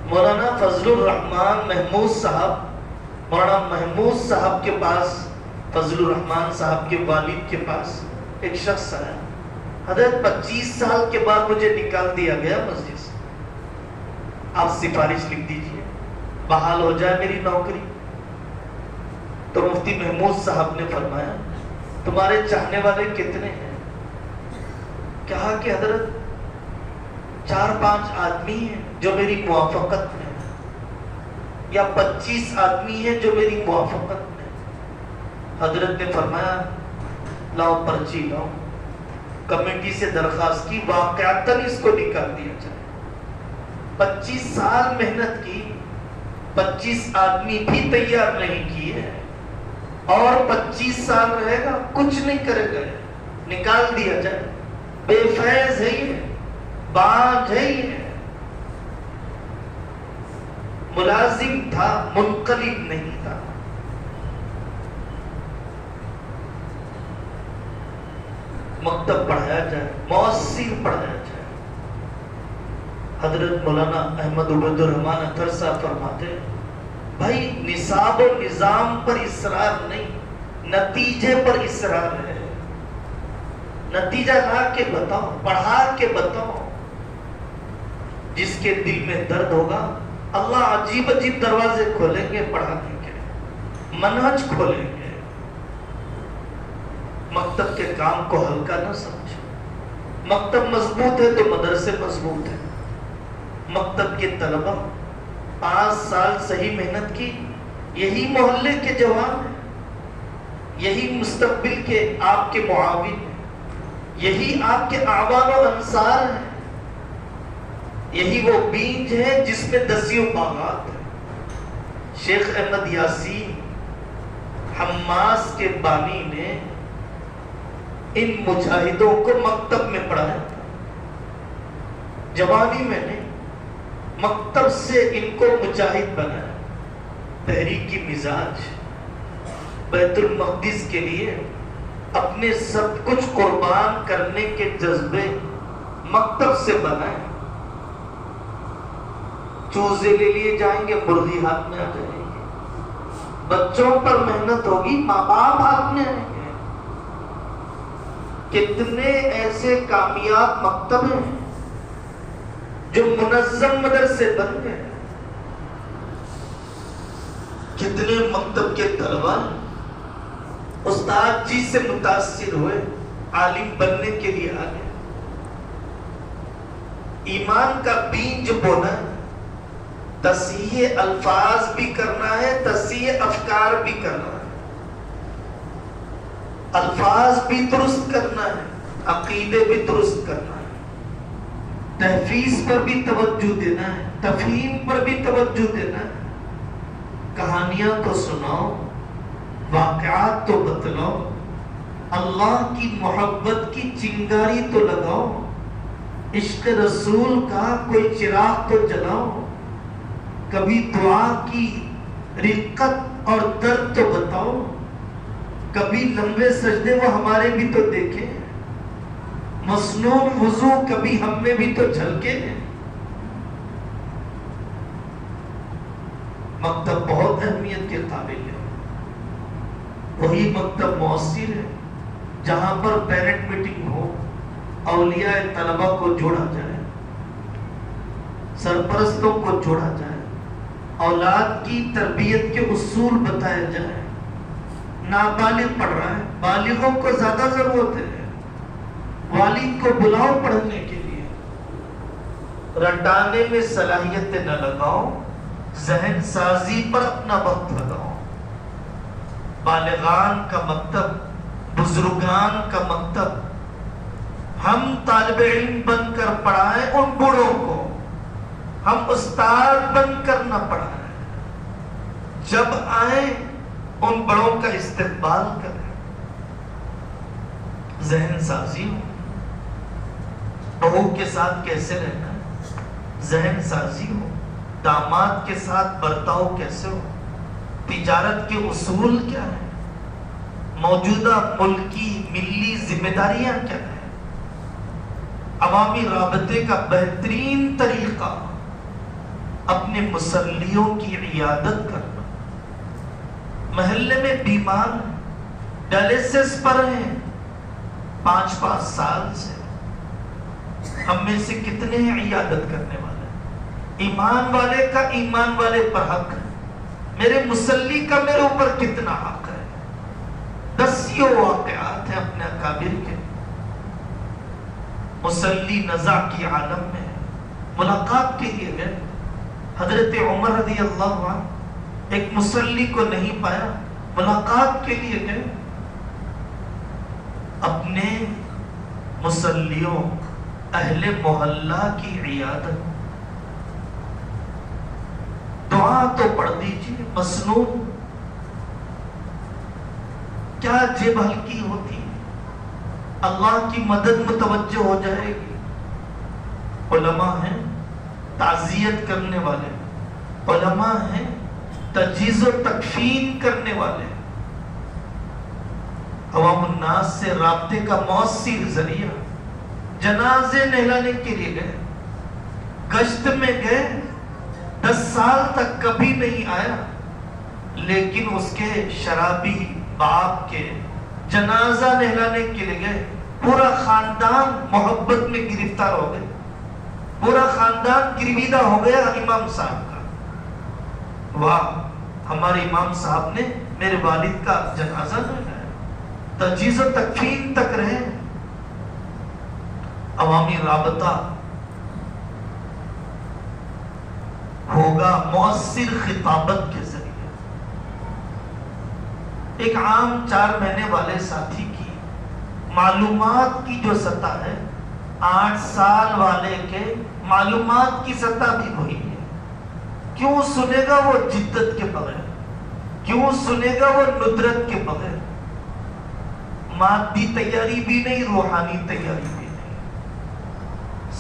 مولانا فضل الرحمان محمود صاحب، مولانا محمود صاحب کے پاس، فضل الرحمان صاحب کے والد کے پاس ایک شخص آیا. حضرت 25 سال کے بعد مجھے نکال دیا گیا مسجد سے، آپ سفارش لکھ دیجئے بحال ہو جائے میری نوکری. تو مفتی محمود صاحب نے فرمایا تمہارے چاہنے والے کتنے ہیں؟ کہا کہ حضرت 4-5 آدمی ہیں جو میری موافقت میں ہیں، یا 25 آدمی ہیں جو میری موافقت میں ہیں. حضرت نے فرمایا لاؤ پرچی لاؤ. کمیٹی سے درخواست کی، واقعتاً اس کو نکال دیا جائے. 25 سال محنت کی، 25 آدمی بھی تیار نہیں کیے، اور 25 سال رہے گا کچھ نہیں کرے گا، نکال دیا جائے. بے فیض ہے یہ، باج ہے یہ. ملازم تھا، منقلب نہیں تھا. مکتب پڑھایا جائے، مؤثر پڑھایا جائے. حضرت مولانا احمد عبید الرحمان اطہر صاحب فرماتے بھائی نصاب و نظام پر اصرار نہیں، نتیجے پر اصرار ہے. نتیجہ لا کے بتاؤ، پڑھا کے بتاؤ. جس کے دل میں درد ہوگا اللہ عجیب عجیب دروازے کھولیں گے پڑھانے کے، منہج کھولیں گے. مکتب کے کام کو ہلکا نہ سمجھو. مکتب مضبوط ہے تو مدرسے مضبوط ہے. مکتب کے طلبہ 5 سال صحیح محنت کی، یہی محلے کے جوان ہیں، یہی مستقبل کے آپ کے معاون ہیں، یہی آپ کے اعوان و انصار ہیں. یہی وہ بیج ہے جس میں دسیوں باغات ہیں. شیخ احمد یاسین حماس کے بانی نے ان مجاہدوں کو مکتب میں پڑھایا تھا. جوانی میں نے مکتب سے ان کو مجاہد بنایا. تحریکی مزاج، بیت المقدس کے لیے اپنے سب کچھ قربان کرنے کے جذبے مکتب سے بنائے. چوزے لے لیے جائیں گے، مرغی ہاتھ میں آ جائے گی. بچوں پر محنت ہوگی، ماں باپ ہاتھ میں آئیں گے. کتنے ایسے کامیاب مکتب ہیں جو منظم مدرسے بن گئے. کتنے مکتب کے طلبہ استاد جی سے متاثر ہوئے، عالم بننے کے لیے آ گئے. ایمان کا بیج بونا ہے، تصحیح الفاظ بھی کرنا ہے، تصحیح افکار بھی کرنا ہے. الفاظ بھی درست کرنا ہے، عقیدے بھی درست کرنا ہے. تحفیظ پر بھی توجہ دینا ہے، تفہیم پر بھی توجہ دینا ہے. کہانیاں تو سناؤ، واقعات تو بتلاؤ، اللہ کی محبت کی چنگاری تو لگاؤ، عشق رسول کا کوئی چراغ تو جلاؤ. کبھی دعا کی رقت اور درد تو بتاؤ، کبھی لمبے سجدے وہ ہمارے بھی تو دیکھیں، مسنون وضو کبھی ہم میں بھی تو جھلکے. مکتب بہت اہمیت کے قابل ہے. وہی مکتب مؤثر ہے جہاں پر پیرنٹ میٹنگ ہو، اولیاء طلبہ کو جوڑا جائے، سرپرستوں کو جوڑا جائے، اولاد کی تربیت کے اصول بتائے جائیں. نابالغ پڑھ رہا ہے، بالغوں کو زیادہ ضرورت ہے. والد کو بلاؤ پڑھنے کے لیے. رٹانے میں صلاحیت نہ لگاؤ، ذہن سازی پر اپنا وقت لگاؤ. بالغان کا مکتب، بزرگان کا مکتب ہم طالب علم بن کر پڑھائیں ان بوڑھوں کو. ہم استاد بن کر نہ پڑھا رہے، جب آئیں ان بڑوں کا استقبال کریں، ذہن سازی ہو، بہو کے ساتھ کیسے رہنا ہے، ذہن سازی ہو، داماد کے ساتھ برتاؤ کیسے ہو، تجارت کے اصول کیا ہیں، موجودہ ملکی ملی ذمہ داریاں کیا ہیں، عوامی رابطے کا بہترین طریقہ اپنے مسلیوں کی عیادت کرنا، محلے میں بیمار ڈائلیسس پر ہیں 5 سال سے، ہم میں سے کتنے ہیں عیادت کرنے والے؟ ایمان والے کا ایمان والے پر حق ہے، میرے مسلی کا میرے اوپر کتنا حق ہے؟ 10 واقعات ہیں اپنے اکابر کے، مسلی نزع کی عالم میں ملاقات کے لیے گئے، حضرت عمر رضی اللہ عنہ ایک مسلی کو نہیں پایا، ملاقات کے لیے گئے، اپنے مسلیوں اہل محلہ کی عیادت، دعا تو پڑھ دیجیے مسنون، کیا جیب ہلکی ہوتی، اللہ کی مدد متوجہ ہو جائے گی۔ علماء ہیں تعزیت کرنے والے، علماء ہیں تجہیز و تکفین کرنے والے، عوام الناس سے رابطے کا مؤثر ذریعہ، جنازے نہلانے کے لیے گئے، گشت میں گئے، 10 سال تک کبھی نہیں آیا، لیکن اس کے شرابی باپ کے جنازہ نہلانے کے لیے گئے، پورا خاندان محبت میں گرفتار ہو گئے، پورا خاندان گرویدہ ہو گیا امام صاحب کا، واہ ہمارے امام صاحب نے میرے والد کا جنازہ نہلایا، تجہیز و تکفین تک رہے۔ عوامی رابطہ ہوگا مؤثر خطابت کے ذریعے، ایک عام 4 مہینے والے ساتھی کی معلومات کی جو سطح ہے 8 سال والے کے معلومات کی سطح بھی وہی ہے، کیوں سنے گا وہ جدت کے بغیر، کیوں سنے گا وہ ندرت کے بغیر، مادی تیاری بھی نہیں روحانی تیاری بھی نہیں،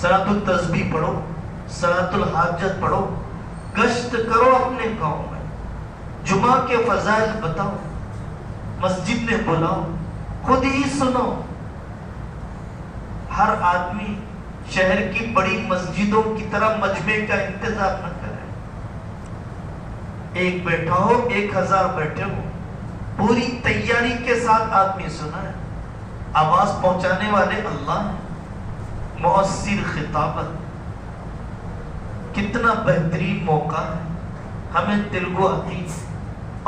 صلاۃ التسبیح پڑھو، صلاۃ الحاجت پڑھو، گشت کرو اپنے گاؤں میں، جمعہ کے فضائل بتاؤ، مسجد میں بلاؤ، خود ہی سنو، ہر آدمی شہر کی بڑی مسجدوں کی طرح مجمع کا انتظار نہ کرے، ایک بیٹھا ہو 1000 بیٹھے ہو، پوری تیاری کے ساتھ آدمی سنا ہے، آواز پہنچانے والے اللہ ہیں، مؤثر خطابت، کتنا بہترین موقع ہے، ہمیں تیلگو آتی ہے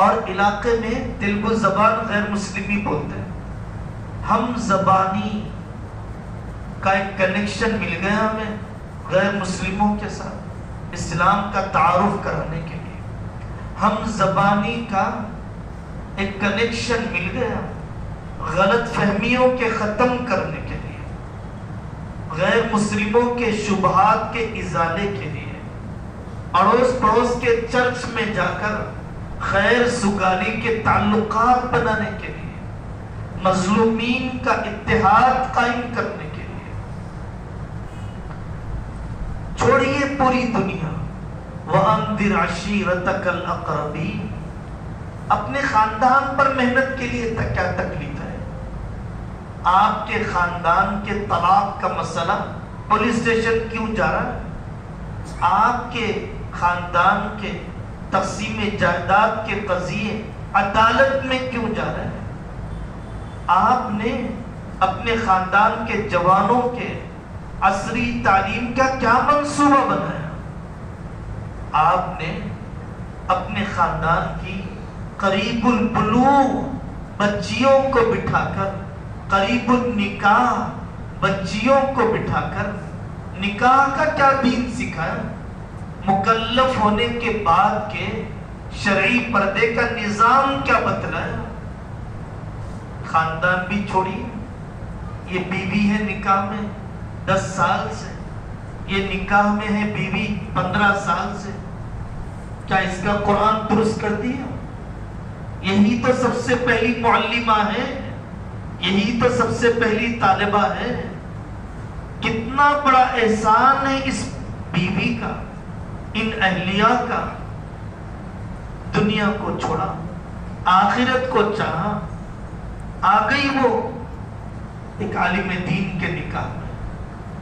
اور علاقے میں تیلگو زبان غیر مسلمی بولتے ہیں، ہم زبانی کا ایک کنیکشن مل گیا ہمیں غیر مسلموں کے ساتھ اسلام کا تعارف کرانے کے لیے، ہم زبانی کا ایک کنیکشن مل گیا غلط فہمیوں کے ختم کرنے کے لیے، غیر مسلموں کے شبہات کے ازالے کے لیے، اڑوس پڑوس کے چرچ میں جا کر خیر سگالی کے تعلقات بنانے کے لیے، مظلومین کا اتحاد قائم کرنے کے لیے، چھوڑیے پوری دنیا، وَأَنذِرْ عَشِيرَتَكَ الْأَقْرَبِينَ، اپنے خاندان پر محنت کے لیے کیا تکلیف ہے؟ آپ کے خاندان کے طلاق کا مسئلہ پولیس اسٹیشن کیوں جا رہا ہے؟ آپ کے خاندان کے تقسیم جائیداد کے قضیے عدالت میں کیوں جا رہے ہیں؟ آپ نے اپنے خاندان کے جوانوں کے عصری تعلیم کا کیا منصوبہ بنایا؟ آپ نے اپنے خاندان کی قریب البلوغ بچیوں کو بٹھا کر، قریب النکاح بچیوں کو بٹھا کر نکاح کا کیا دین سکھایا؟ مکلف ہونے کے بعد کے شرعی پردے کا نظام کیا بتلایا؟ خاندان بھی چھوڑیے، یہ بیوی ہے نکاح میں 10 سال سے، یہ نکاح میں ہے بیوی 15 سال سے، کیا اس کا قرآن درست کر دیا؟ یہی تو سب سے پہلی معلمہ ہے، یہی تو سب سے پہلی طالبہ ہے۔ کتنا بڑا احسان ہے اس بیوی کا، ان اہلیہ کا۔ دنیا کو چھوڑا، آخرت کو چاہا، آ گئی وہ ایک عالم دین کے نکاح میں۔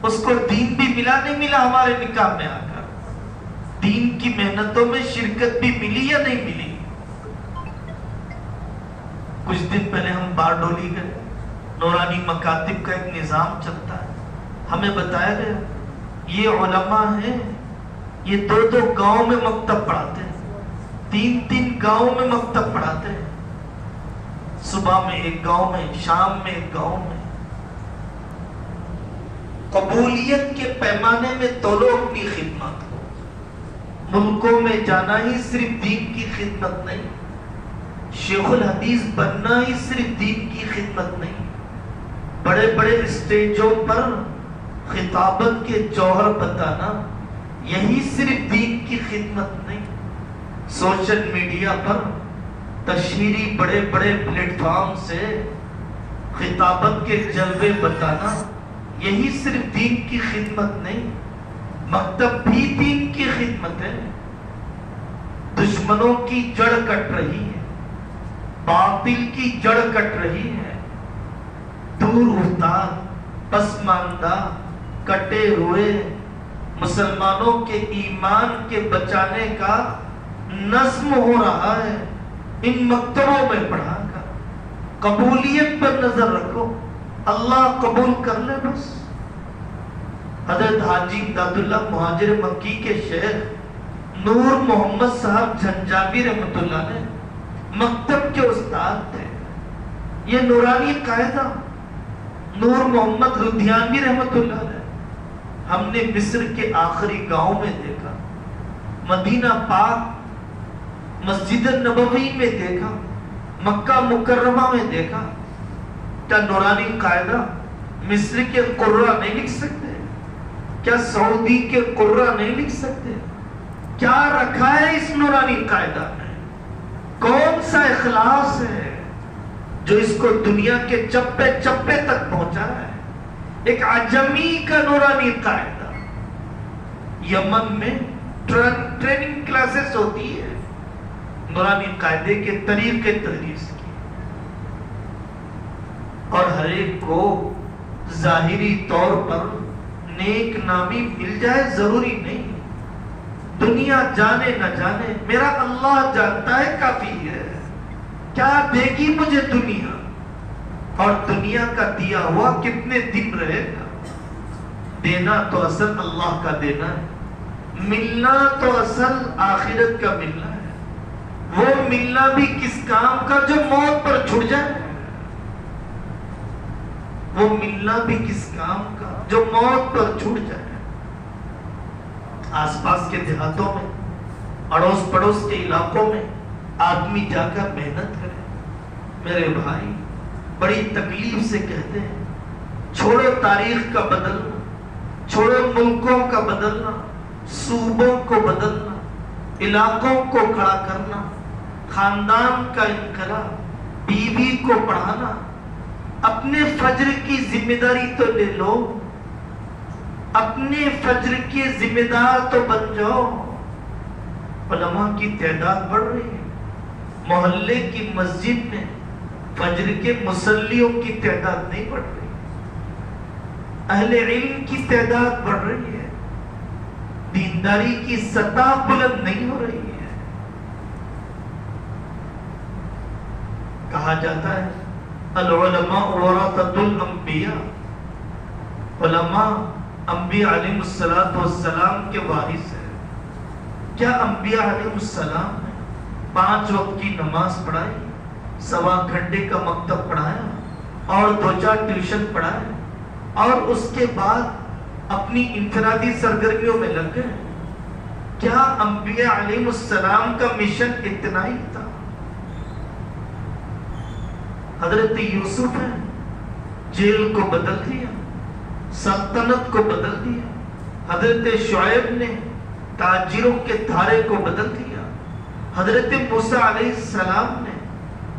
اس کو دین بھی ملا نہیں ملا ہمارے نکاح میں آ کر؟ دین کی محنتوں میں شرکت بھی ملی یا نہیں ملی؟ کچھ دن پہلے ہم بارڈولی گئے، نورانی مکاتب کا ایک نظام چلتا ہے، ہمیں بتایا گیا یہ علماء ہیں، یہ 2 گاؤں میں مکتب پڑھاتے ہیں، 3 گاؤں میں مکتب پڑھاتے ہیں، صبح میں ایک گاؤں میں، شام میں ایک گاؤں میں۔ قبولیت کے پیمانے میں تولو اپنی خدمت کو۔ ملکوں میں جانا ہی صرف دین کی خدمت نہیں، شیخ الحدیث بننا ہی صرف دین کی خدمت نہیں، بڑے بڑے اسٹیجوں پر خطابت کے جوہر بتانا یہی صرف دین کی خدمت نہیں، سوشل میڈیا پر تشہیری بڑے بڑے پلیٹ فارم سے خطابت کے جلوے بتانا یہی صرف دین کی خدمت نہیں، مکتب بھی دین کی خدمت ہے۔ دشمنوں کی جڑ کٹ رہی ہے، باطل کی جڑ کٹ رہی ہے، دور افتاد، پسماندہ، کٹے ہوئے مسلمانوں کے ایمان کے بچانے کا نظم ہو رہا ہے ان مکتبوں میں پڑھا کر۔ قبولیت پر نظر رکھو، اللہ قبول کر لے بس۔ حضرت حاجی امداد اللہ مہاجر مکی کے شیخ نور محمد صاحب جھنجابی رحمت اللہ نے مکتب کے استاد تھے۔ یہ نورانی قاعدہ نور محمد لدھیانوی رحمت اللہ نے ہم نے مصر کے آخری گاؤں میں دیکھا، مدینہ پاک مسجد نبوی میں دیکھا، مکہ مکرمہ میں دیکھا۔ کیا نورانی قاعدہ مصر کے قرہ نہیں لکھ سکتے؟ کیا سعودی کے قرہ نہیں لکھ سکتے؟ کیا رکھا ہے اس نورانی قاعدہ میں؟ کون سا اخلاص ہے جو اس کو دنیا کے چپے چپے تک پہنچا ہے؟ ایک عجمی کا نورانی قاعدہ۔ یمن میں ٹریننگ کلاسز ہوتی ہے نورانی قاعدے کے طریقے تدریس کی، اور ہر ایک کو ظاہری طور پر نیک نامی مل جائے ضروری نہیں، دنیا جانے نہ جانے میرا اللہ جانتا ہے کافی ہے۔ کیا دے گی مجھے دنیا، اور دنیا کا دیا ہوا کتنے دن رہے گا؟ دینا تو اصل اللہ کا دینا ہے، ملنا تو اصل آخرت کا ملنا ہے۔ وہ ملنا بھی کس کام کا جو موت پر چھڑ جائے، وہ ملنا بھی کس کام کا جو موت پر چھوٹ جائے۔ آس پاس کے دیہاتوں میں، اڑوس پڑوس کے علاقوں میں آدمی جا کر محنت کرے۔ میرے بھائی بڑی تکلیف سے کہتے ہیں، چھوڑو تاریخ کا بدلنا، چھوڑو ملکوں کا بدلنا، صوبوں کو بدلنا، علاقوں کو کھڑا کرنا، خاندان کا انقلاب، بیوی کو پڑھانا، اپنے فجر کی ذمہ داری تو لے لو، اپنے فجر کے ذمہ دار تو بن جاؤ۔ علماء کی تعداد بڑھ رہی ہے، محلے کی مسجد میں فجر کے مصلیوں کی تعداد نہیں بڑھ رہی، اہل علم کی تعداد بڑھ رہی ہے، دینداری کی سطح بلند نہیں ہو رہی ہے۔ کہا جاتا ہے العلماء ورثۃ الانبیاء، علماء انبیاء علیہ السلام کے وارث ہیں۔ کیا انبیاء علیہ السلام نے 5 وقت کی نماز پڑھائی، 1.25 گھنٹے کا مکتب پڑھایا اور 2-4 ٹیوشن پڑھائے، اور اس کے بعد اپنی انفرادی سرگرمیوں میں لگ گئے؟ کیا انبیاء علیہ السلام کا مشن اتنا ہی تھا؟ حضرت یوسف ہے، جیل کو بدل دیا، سلطنت کو بدل دیا، حضرت شعیب نے تاجروں کے دھارے کو بدل دیا. حضرت موسیٰ علیہ السلام نے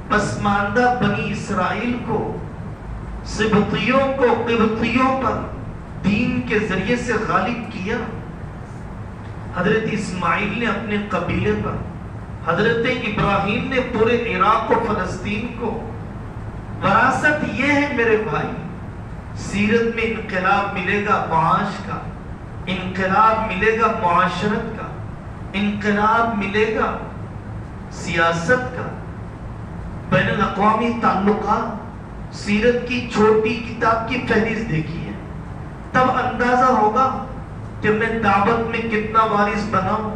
پسماندہ بنی اسرائیل کو، سبطیوں کو قبطیوں پر دین کے ذریعے سے غالب کیا. حضرت اسماعیل نے اپنے قبیلے پر، حضرت ابراہیم نے پورے عراق و فلسطین کو. وراثت یہ ہے میرے بھائی، سیرت میں انقلاب ملے گا معاش کا، انقلاب ملے گا معاشرت کا، انقلاب ملے گا سیاست کا، بین الاقوامی تعلقات. سیرت کی چھوٹی کتاب کی فہرست دیکھیے، تب اندازہ ہوگا کہ میں دعوت میں کتنا وارث بناؤں،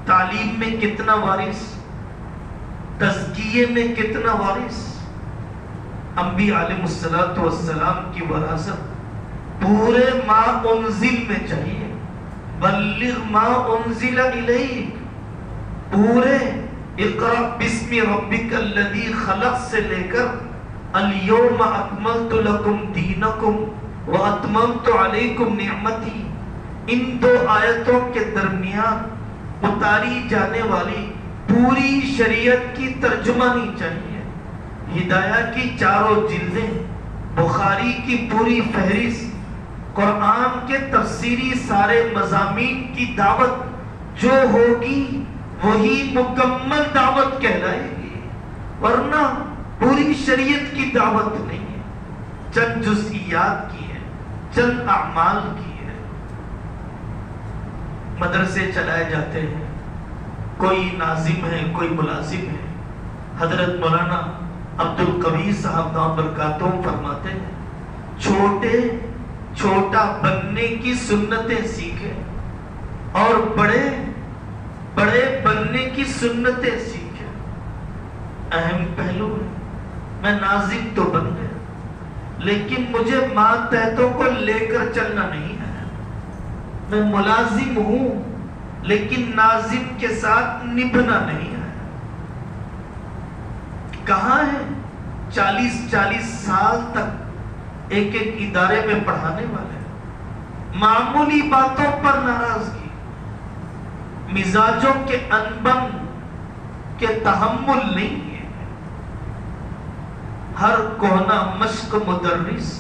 تعلیم میں کتنا وارث، تزکیے میں کتنا وارث. انبیاء علیہ السلام کی وراثت پورے ما انزل میں چاہیے. بلغ ما انزل الیک، پورے اقرأ بسم ربک الذی خلق سے لے کر الیوم اکملت لکم دینکم واتممت علیکم نعمتی، ان دو آیتوں کے درمیان اتاری جانے والی پوری شریعت کی ترجمانی چاہیے. ہدایہ کی چاروں جلدیں، بخاری کی پوری فہرست، قرآن کے تفسیری سارے مضامین کی دعوت جو ہوگی وہی مکمل دعوت کہلائے گی، ورنہ پوری شریعت کی دعوت نہیں ہے، چند جزئیات کی ہے، چند اعمال کی ہے. مدرسے چلائے جاتے ہیں، کوئی ناظم ہے کوئی ملازم ہے. حضرت مولانا عبد القوی صاحب دامت برکاتہم فرماتے ہیں چھوٹا بننے کی سنتیں سیکھیں اور بڑے بننے کی سنتیں سیکھیں. اہم پہلو ہے. میں ناظم تو بن گیا لیکن مجھے ماتحتوں کو لے کر چلنا نہیں ہے. میں ملازم ہوں لیکن ناظم کے ساتھ نبھنا نہیں ہے. کہاں ہے 40 سال تک ایک ادارے میں پڑھانے والے، معمولی باتوں پر ناراضگی، مزاجوں کے انبن کے تحمل نہیں ہے. ہر کونا مشق مدرس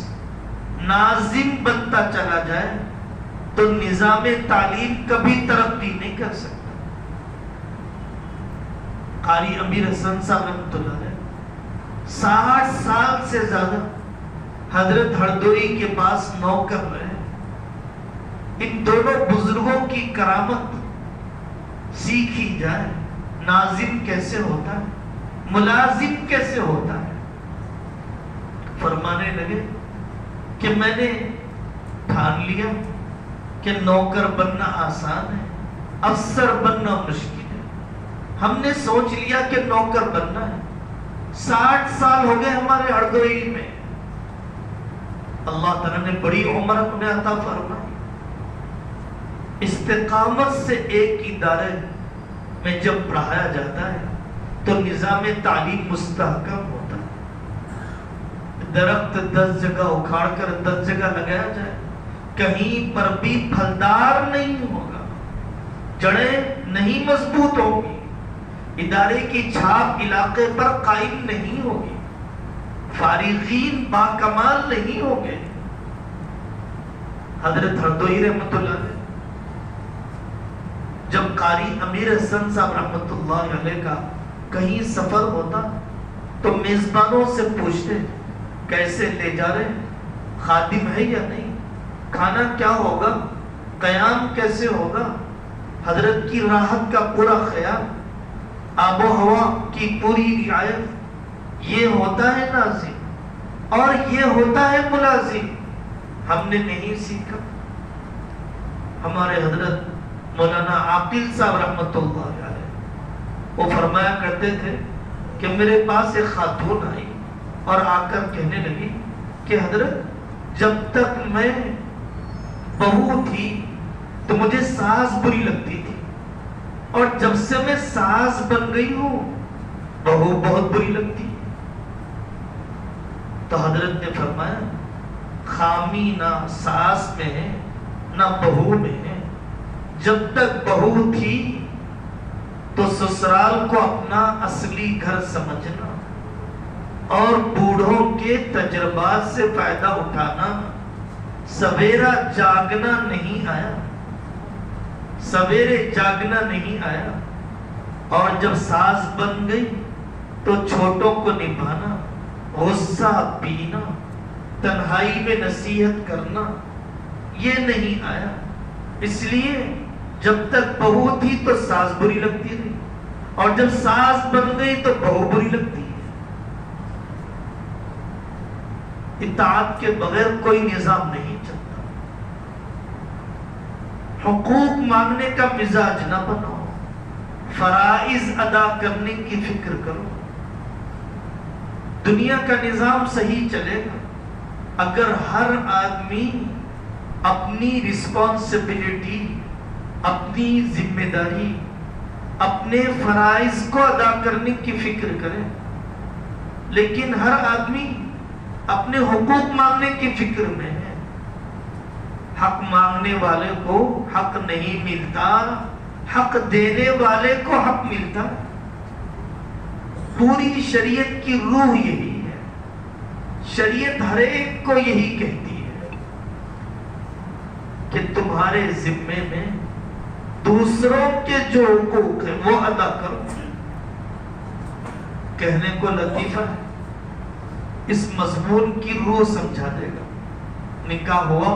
ناظم بنتا چلا جائے تو نظام تعلیم کبھی ترقی نہیں کر سکتا. قاری امیر حسن صاحب رحمۃ اللہ علیہ 60 سال سے زیادہ حضرت ہردوئی کے پاس نوکر رہے. ان دونوں بزرگوں کی کرامت سیکھی جائے. ناظم کیسے ہوتا ہے، ملازم کیسے ہوتا ہے. فرمانے لگے کہ میں نے ٹھان لیا کہ نوکر بننا آسان ہے، افسر بننا مشکل ہے. ہم نے سوچ لیا کہ نوکر بننا ہے. 60 سال ہو گئے ہمارے ہردوئی میں. اللہ تعالیٰ نے بڑی عمر انہیں عطا فرمائی. استقامت سے ایک ادارے میں جب پڑھایا جاتا ہے تو نظام تعلیم مستحکم ہوتا ہے. درخت 10 جگہ اکھاڑ کر 10 جگہ لگایا جائے کہیں پر بھی پھلدار نہیں ہوگا، جڑیں نہیں مضبوط ہوگی، ادارے کی چھاپ علاقے پر قائم نہیں ہوگی، فارغین باکمال نہیں ہوگے. حضرت ہردوئی رحمت اللہ علیہ جب قاری امیر حسن صاحب رحمت اللہ علیہ کا کہیں سفر ہوتا تو میزبانوں سے پوچھتے کیسے لے جا رہے، خادم ہے یا نہیں، کھانا کیا ہوگا، قیام کیسے ہوگا. حضرت کی راحت کا پورا خیال، آب و ہوا کی پوری رعایت. یہ ہوتا ہے ناظم اور یہ ہوتا ہے ملازم. ہم نے نہیں سیکھا. ہمارے حضرت مولانا عاقل صاحب رحمت اللہ علیہ وہ فرمایا کرتے تھے کہ میرے پاس ایک خاتون آئی اور آ کر کہنے لگی کہ حضرت جب تک میں بہو تھی تو مجھے ساس بری لگتی تھی اور جب سے میں ساس بن گئی ہوں بہو بہت بری لگتی. تو حضرت نے فرمایا خامی نہ ساس میں ہے نہ بہو میں ہے۔ جب تک بہو تھی تو سسرال کو اپنا اصلی گھر سمجھنا اور بوڑھوں کے تجربات سے فائدہ اٹھانا۔ سویرا جاگنا نہیں آیا، سویرے جاگنا نہیں آیا، اور جب ساس بن گئی تو چھوٹوں کو نبھانا، غصہ پینا، تنہائی میں نصیحت کرنا، یہ نہیں آیا۔ اس لیے جب تک بہو تھی تو ساس بری لگتی رہی، اور جب ساس بن گئی تو بہو بری لگتی ہے۔ اطاعت کے بغیر کوئی نظام نہیں چلتا۔ حقوق مانگنے کا مزاج نہ بناؤ، فرائض ادا کرنے کی فکر کرو۔ دنیا کا نظام صحیح چلے گا اگر ہر آدمی اپنی رسپانسبلٹی، اپنی ذمہ داری، اپنے فرائض کو ادا کرنے کی فکر کرے۔ لیکن ہر آدمی اپنے حقوق مانگنے کی فکر میں ہے۔ حق مانگنے والے کو حق نہیں ملتا، حق دینے والے کو حق ملتا۔ پوری شریعت کی روح یہی ہے۔ شریعت ہر ایک کو یہی کہتی ہے کہ تمہارے ذمے میں دوسروں کے جو حقوق ہیں وہ ادا کرو۔ کہنے کو لطیفہ ہے، اس مضمون کی روح سمجھا دے گا۔ نکاح ہوا،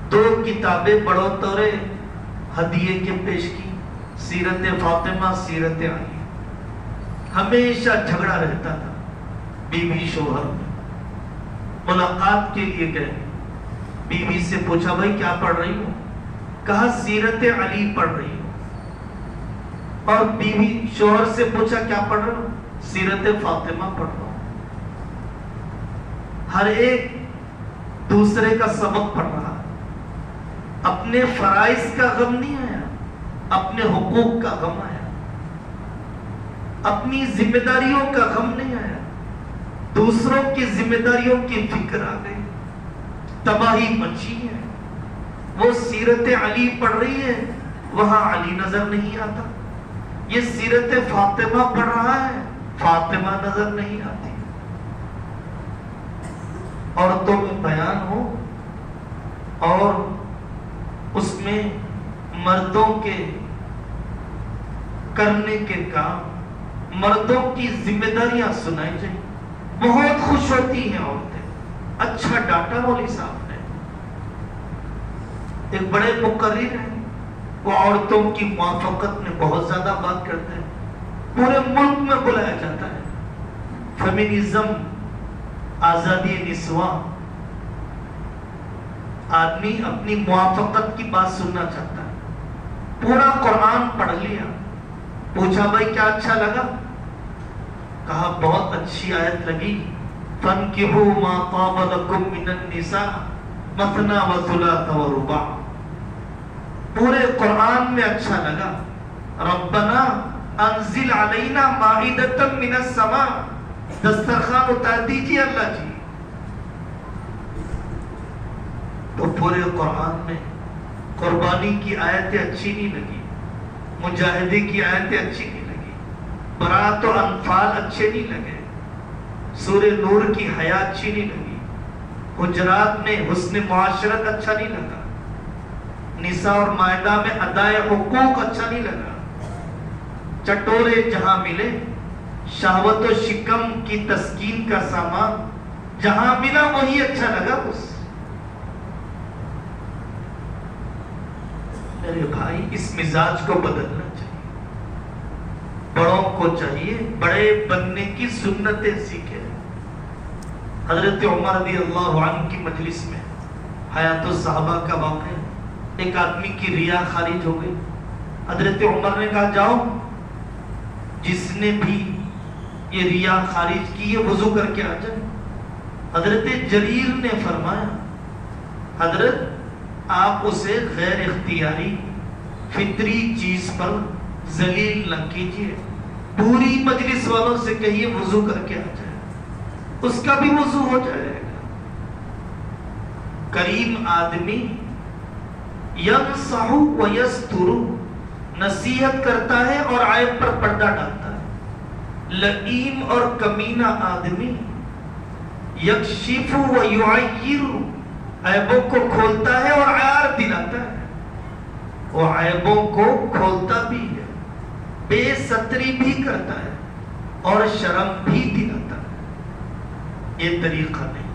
2 کتابیں بڑوں طورے ہدیے کے پیش کی، سیرت فاطمہ، سیرت علی۔ ہمیشہ جھگڑا رہتا تھا بیوی شوہر میں۔ ملاقات کے لیے گئے، بیوی سے پوچھا بھائی کیا پڑھ رہی ہو؟ کہا سیرت علی پڑھ رہی ہو۔ اور بیوی شوہر سے پوچھا کیا پڑھ رہا ہو؟ سیرت فاطمہ پڑھ رہا ہوں۔ ہر ایک دوسرے کا سبق پڑھ رہا، اپنے فرائض کا غم نہیں آیا، اپنے حقوق کا غم آیا، اپنی ذمہ داریوں کا غم نہیں آیا، دوسروں کی ذمہ داریوں کی فکر آ گئی، تباہی مچی ہے۔ وہ سیرت علی پڑھ رہی ہے، وہاں علی نظر نہیں آتا۔ یہ سیرت فاطمہ پڑھ رہا ہے، فاطمہ نظر نہیں آتی۔ عورتوں میں بیان ہو اور اس میں مردوں کے کرنے کے کام، مردوں کی ذمہ داریاں سنائی جائیں، بہت خوش ہوتی ہیں عورتیں۔ اچھا ڈاٹا مولوی صاحب نے، ایک بڑے مقرر ہیں، وہ عورتوں کی موافقت میں بہت زیادہ بات کرتے ہیں، پورے ملک میں بلایا جاتا ہے۔ فیمنزم، آزادی نسواں، آدمی اپنی موافقت کی بات سننا چاہتا ہے۔ پورا قرآن پڑھ لیا، پوچھا بھائی کیا اچھا لگا؟ کہا بہت اچھی آیت لگی، فَانْكِحُوا مَا طَابَ لَكُم مِّنَ النِّسَاءِ مَثْنَىٰ وَثُلَاثَ وَرُبَاعَ۔ پورے قرآن میں اچھا لگا۔ رَبَّنَا أَنزِلْ عَلَيْنَا مَائِدَةً مِّنَ السَّمَاءِ، دسترخوان اتار دیجیے اللہ جی۔ تو پورے قرآن میں قربانی کی آیتیں اچھی نہیں لگی، مجاہدے کی آیتیں اچھی نہیں لگی، برات و انفال اچھے نہیں لگے، سورہ نور کی حیا اچھی نہیں لگی، حجرات میں حسن معاشرت اچھا نہیں لگا، نساء اور مائدہ میں ادائے حقوق اچھا نہیں لگا۔ چٹورے جہاں ملے، شہوت و شکم کی تسکین کا سامان جہاں ملا وہی اچھا لگا اس۔ میرے بھائی اس مزاج کو بدلنا چاہیے، بڑوں کو چاہیے بڑے بننے کی سنتیں سیکھیں۔ حضرت عمر رضی اللہ عنہ کی مجلس میں حیات الصحابہ کا واقعہ، ایک آدمی کی ریا خارج ہو گئی۔ حضرت عمر نے کہا جاؤ، جس نے بھی یہ ریا خارج کی ہے وضو کر کے آ جائے۔ حضرت جریر نے فرمایا حضرت آپ اسے غیر اختیاری فطری چیز پر ذلیل نہ کیجیے، پوری مجلس والوں سے کہیے وضو کر کے آ جائے، اس کا بھی وضو ہو جائے گا۔ کریم آدمی ینصح ویستر، نصیحت کرتا ہے اور عیب پر پردہ ڈالتا ہے. لئیم اور کمینہ آدمی یکشف ویعیر، عیبوں کو کھولتا ہے اور عیار دلاتا ہے. وہ عیبوں کو کھولتا بھی ہے، بے ستری بھی کرتا ہے اور شرم بھی دلاتا ہے. یہ طریقہ نہیں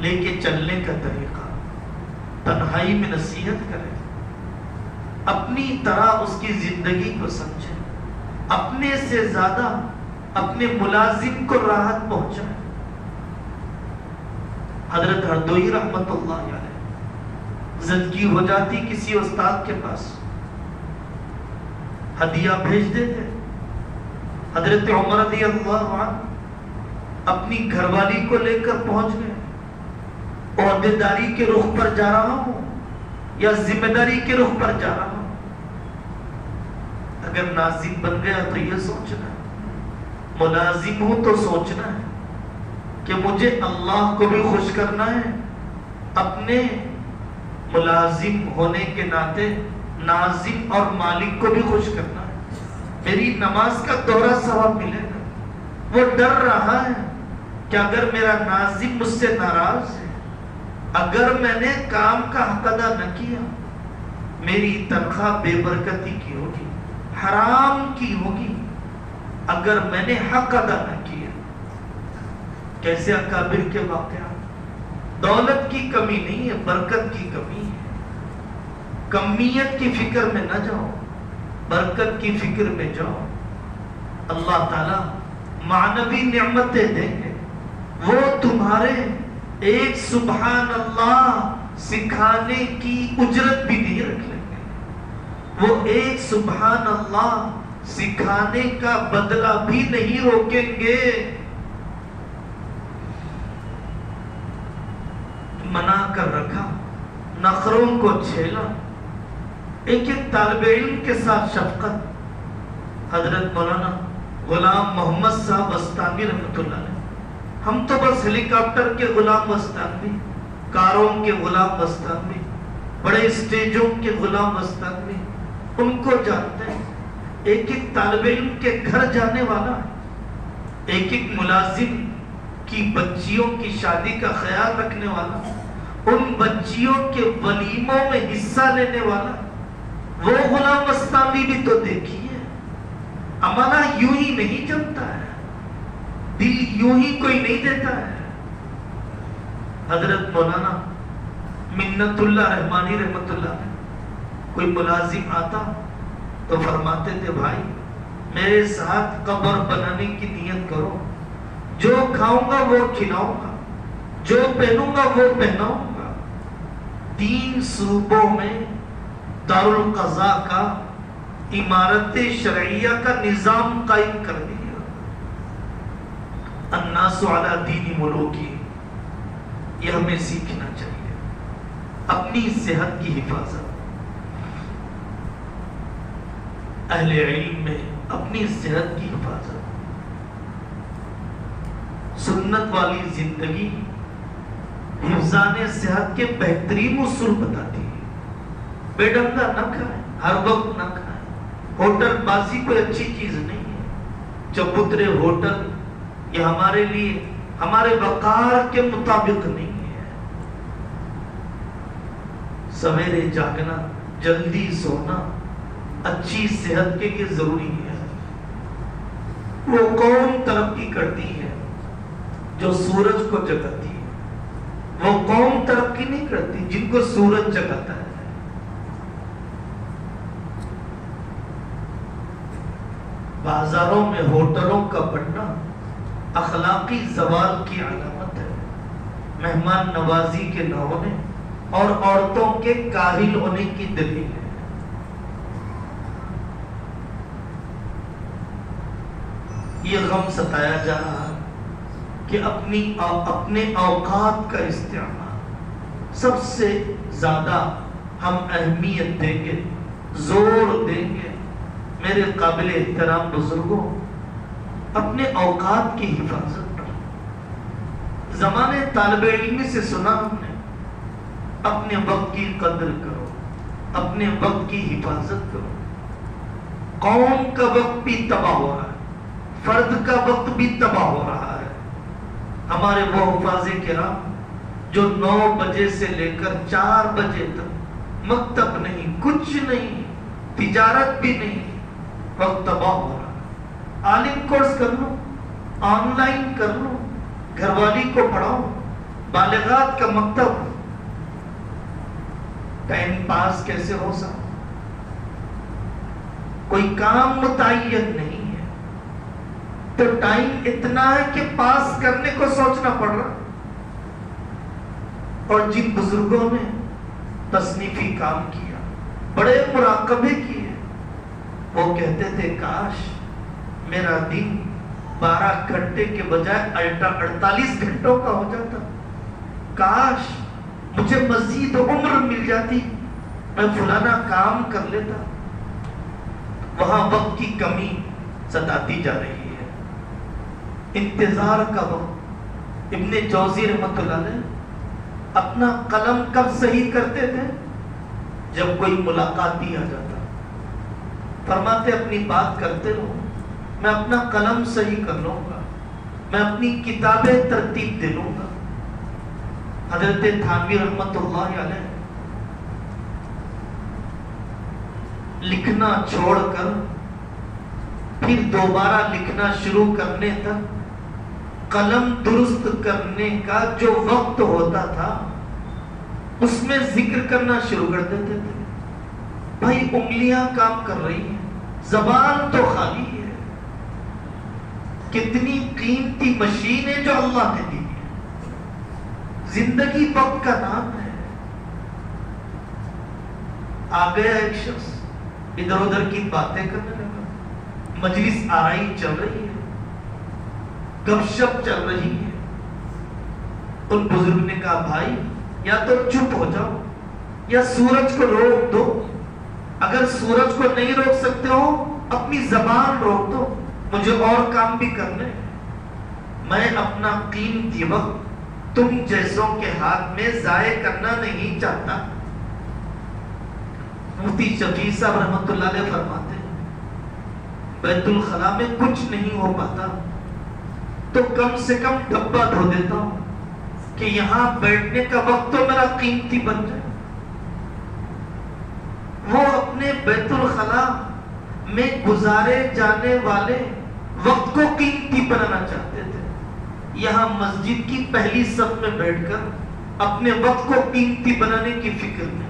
لے کے چلنے کا طریقہ. تنہائی میں نصیحت کرے، اپنی طرح اس کی زندگی کو سمجھے، اپنے سے زیادہ اپنے ملازم کو راحت پہنچائے. حضرت ہردوئی رحمت اللہ علیہ زندگی ہو جاتی کسی استاد کے پاس، ہدیہ بھیج دیتے. حضرت عمر رضی اللہ عنہ اپنی گھر والی کو لے کر پہنچ گئے. عہدے داری کے رخ پر جا رہا ہوں یا ذمہ داری کے رخ پر جا رہا ہوں. اگر ناظم بن گیا تو یہ سوچنا ہے، ملازم ہوں تو سوچنا ہے کہ مجھے اللہ کو بھی خوش کرنا ہے، اپنے ملازم ہونے کے ناطے ناظم اور مالک کو بھی خوش کرنا ہے. میری نماز کا دوہرا ثواب ملے گا. وہ ڈر رہا ہے کہ اگر میرا ناظم مجھ سے ناراض ہے، اگر میں نے کام کا حق ادا نہ کیا، میری تنخواہ بے برکتی کی ہوگی، حرام کی ہوگی اگر میں نے حق ادا نہ کیا. کیسے اکابر کے واقعات. دولت کی کمی نہیں ہے، برکت کی کمی ہے. کمیت کی فکر میں نہ جاؤ، برکت کی فکر میں جاؤ. اللہ تعالیٰ معنوی نعمتیں دیں گے. وہ تمہارے ایک سبحان اللہ سکھانے کی اجرت بھی نہیں رکھ لیں گے. وہ ایک سبحان اللہ سکھانے کا بدلہ بھی نہیں روکیں گے. منع کر رکھا، نخروں کو چھیلا. ایک طالب علم کے ساتھ شفقت. حضرت مولانا غلام محمد صاحب بستانی رحمۃ اللہ علیہ. ہم تو بس ہیلی کاپٹر کے غلام بستانی، کاروں کے غلام بستانی، بڑے اسٹیجوں کے غلام بستانی ان کو جانتے ہیں. ایک ایک طالب علم کے گھر جانے والا، ایک ایک ملازم کی بچیوں کی شادی کا خیال رکھنے والا، ان بچیوں کے ولیموں میں حصہ لینے والا. وہ غلام بستانی بھی تو دیکھیے. عملہ یوں ہی نہیں جمتا ہے، دل یوں ہی کوئی نہیں دیتا ہے. حضرت مولانا منت اللہ رحمانی رحمت اللہ علیہ کوئی ملازم آتا تو فرماتے تھے، بھائی میرے ساتھ قبر بنانے کی نیت کرو، جو کھاؤں گا وہ کھلاؤں گا، جو پہنوں گا وہ پہناؤں گا. 3 صوبوں میں دارالقضاء کا، امارت شرعیہ کا نظام قائم کر دیا. الناس علی دین ملوکی. یہ ہمیں سیکھنا چاہیے. اپنی صحت کی حفاظت. اہل علم میں اپنی صحت کی حفاظت. سنت والی زندگی حفظان صحت کے بہترین اصول بتاتی ہے. بے ڈنگا نہ کھائیں، ہر وقت نہ کھائیں. ہوٹل بازی کوئی اچھی چیز نہیں ہے. چبوترے ہوٹل یہ ہمارے لیے ہمارے وقار کے مطابق نہیں ہے. سویرے جاگنا، جلدی سونا اچھی صحت کے لیے ضروری ہے. وہ قوم ترقی کرتی ہے جو سورج کو جگاتی ہے. وہ قوم ترقی نہیں کرتی جن کو سورج جگاتا ہے. بازاروں میں ہوٹلوں کا بڑھنا اخلاقی زوال کی علامت ہے. مہمان نوازی کے نہ ہونے اور عورتوں کے کاہل ہونے کی دلیل ہے. یہ غم ستایا جا رہا ہے کہ اپنے اوقات کا استعمال سب سے زیادہ ہم اہمیت دیں گے، زور دیں گے. میرے قابل احترام بزرگوں، اپنے اوقات کی حفاظت پر. زمانے طالب علمی سے سنا ہم نے اپنے وقت کی قدر کرو، اپنے وقت کی حفاظت کرو۔ قوم کا وقت بھی تباہ ہو رہا ہے، فرد کا وقت بھی تباہ ہو رہا ہے۔ ہمارے وہ حفاظ کرام جو 9 بجے سے لے کر 4 بجے تک مکتب نہیں، کچھ نہیں، تجارت بھی نہیں، وقت تباہ ہو رہا ہے۔ عالم کورس کر لو، آن لائن کر لو، گھر والی کو پڑھاؤ، بالغات کا مکتب، ٹائم پاس کیسے ہو سکتا؟ کوئی کام متعین نہیں ہے تو ٹائم اتنا ہے کہ پاس کرنے کو سوچنا پڑ رہا۔ اور جن بزرگوں نے تصنیفی کام کیا، بڑے مراقبے کیے، وہ کہتے تھے کاش میرا دن 12 گھنٹے کے بجائے 48 گھنٹوں کا ہو جاتا، کاش مجھے مزید عمر مل جاتی، میں فلانا کام کر لیتا۔ وہاں وقت کی کمی ستاتی جا رہی ہے، انتظار کا وقت۔ ابن جوزی رحمۃ اللہ علیہ اپنا قلم کب صحیح کرتے تھے؟ جب کوئی ملاقاتی آ جاتا، فرماتے اپنی بات کرتے رہو، میں اپنا قلم صحیح کر لوں گا، میں اپنی کتابیں ترتیب دے لوں گا۔ حضرت تھانوی رحمۃ اللہ علیہ لکھنا چھوڑ کر پھر دوبارہ لکھنا شروع کرنے تک قلم درست کرنے کا جو وقت ہوتا تھا اس میں ذکر کرنا شروع کر دیتے تھے۔ بھائی انگلیاں کام کر رہی ہیں، زبان تو خالی ہے، کتنی قیمتی مشین ہے جو اللہ نے دی ہے۔ زندگی وقت کا نام ہے۔ آ گیا ایک شخص، ادھر ادھر کی باتیں کرنے لگا، مجلس آرائی چل رہی ہے، گپ شپ چل رہی ہے۔ ان بزرگ نے کہا بھائی یا تو چپ ہو جاؤ یا سورج کو روک دو، اگر سورج کو نہیں روک سکتے ہو اپنی زبان روک دو، مجھے اور کام بھی کرنے، میں اپنا قیمتی وقت تم جیسوں کے ہاتھ میں ضائع کرنا نہیں چاہتا۔ مفتی شفیع صاحب رحمۃ اللہ علیہ فرماتے ہیں بیت الخلاء میں کچھ نہیں ہو پاتا تو کم سے کم ڈبہ دھو دیتا ہوں کہ یہاں بیٹھنے کا وقت تو میرا قیمتی بن جائے۔ وہ اپنے بیت الخلاء میں گزارے جانے والے وقت کو قیمتی بنانا چاہتے تھے، یہاں مسجد کی پہلی صف میں بیٹھ کر اپنے وقت کو قیمتی بنانے کی فکر میں۔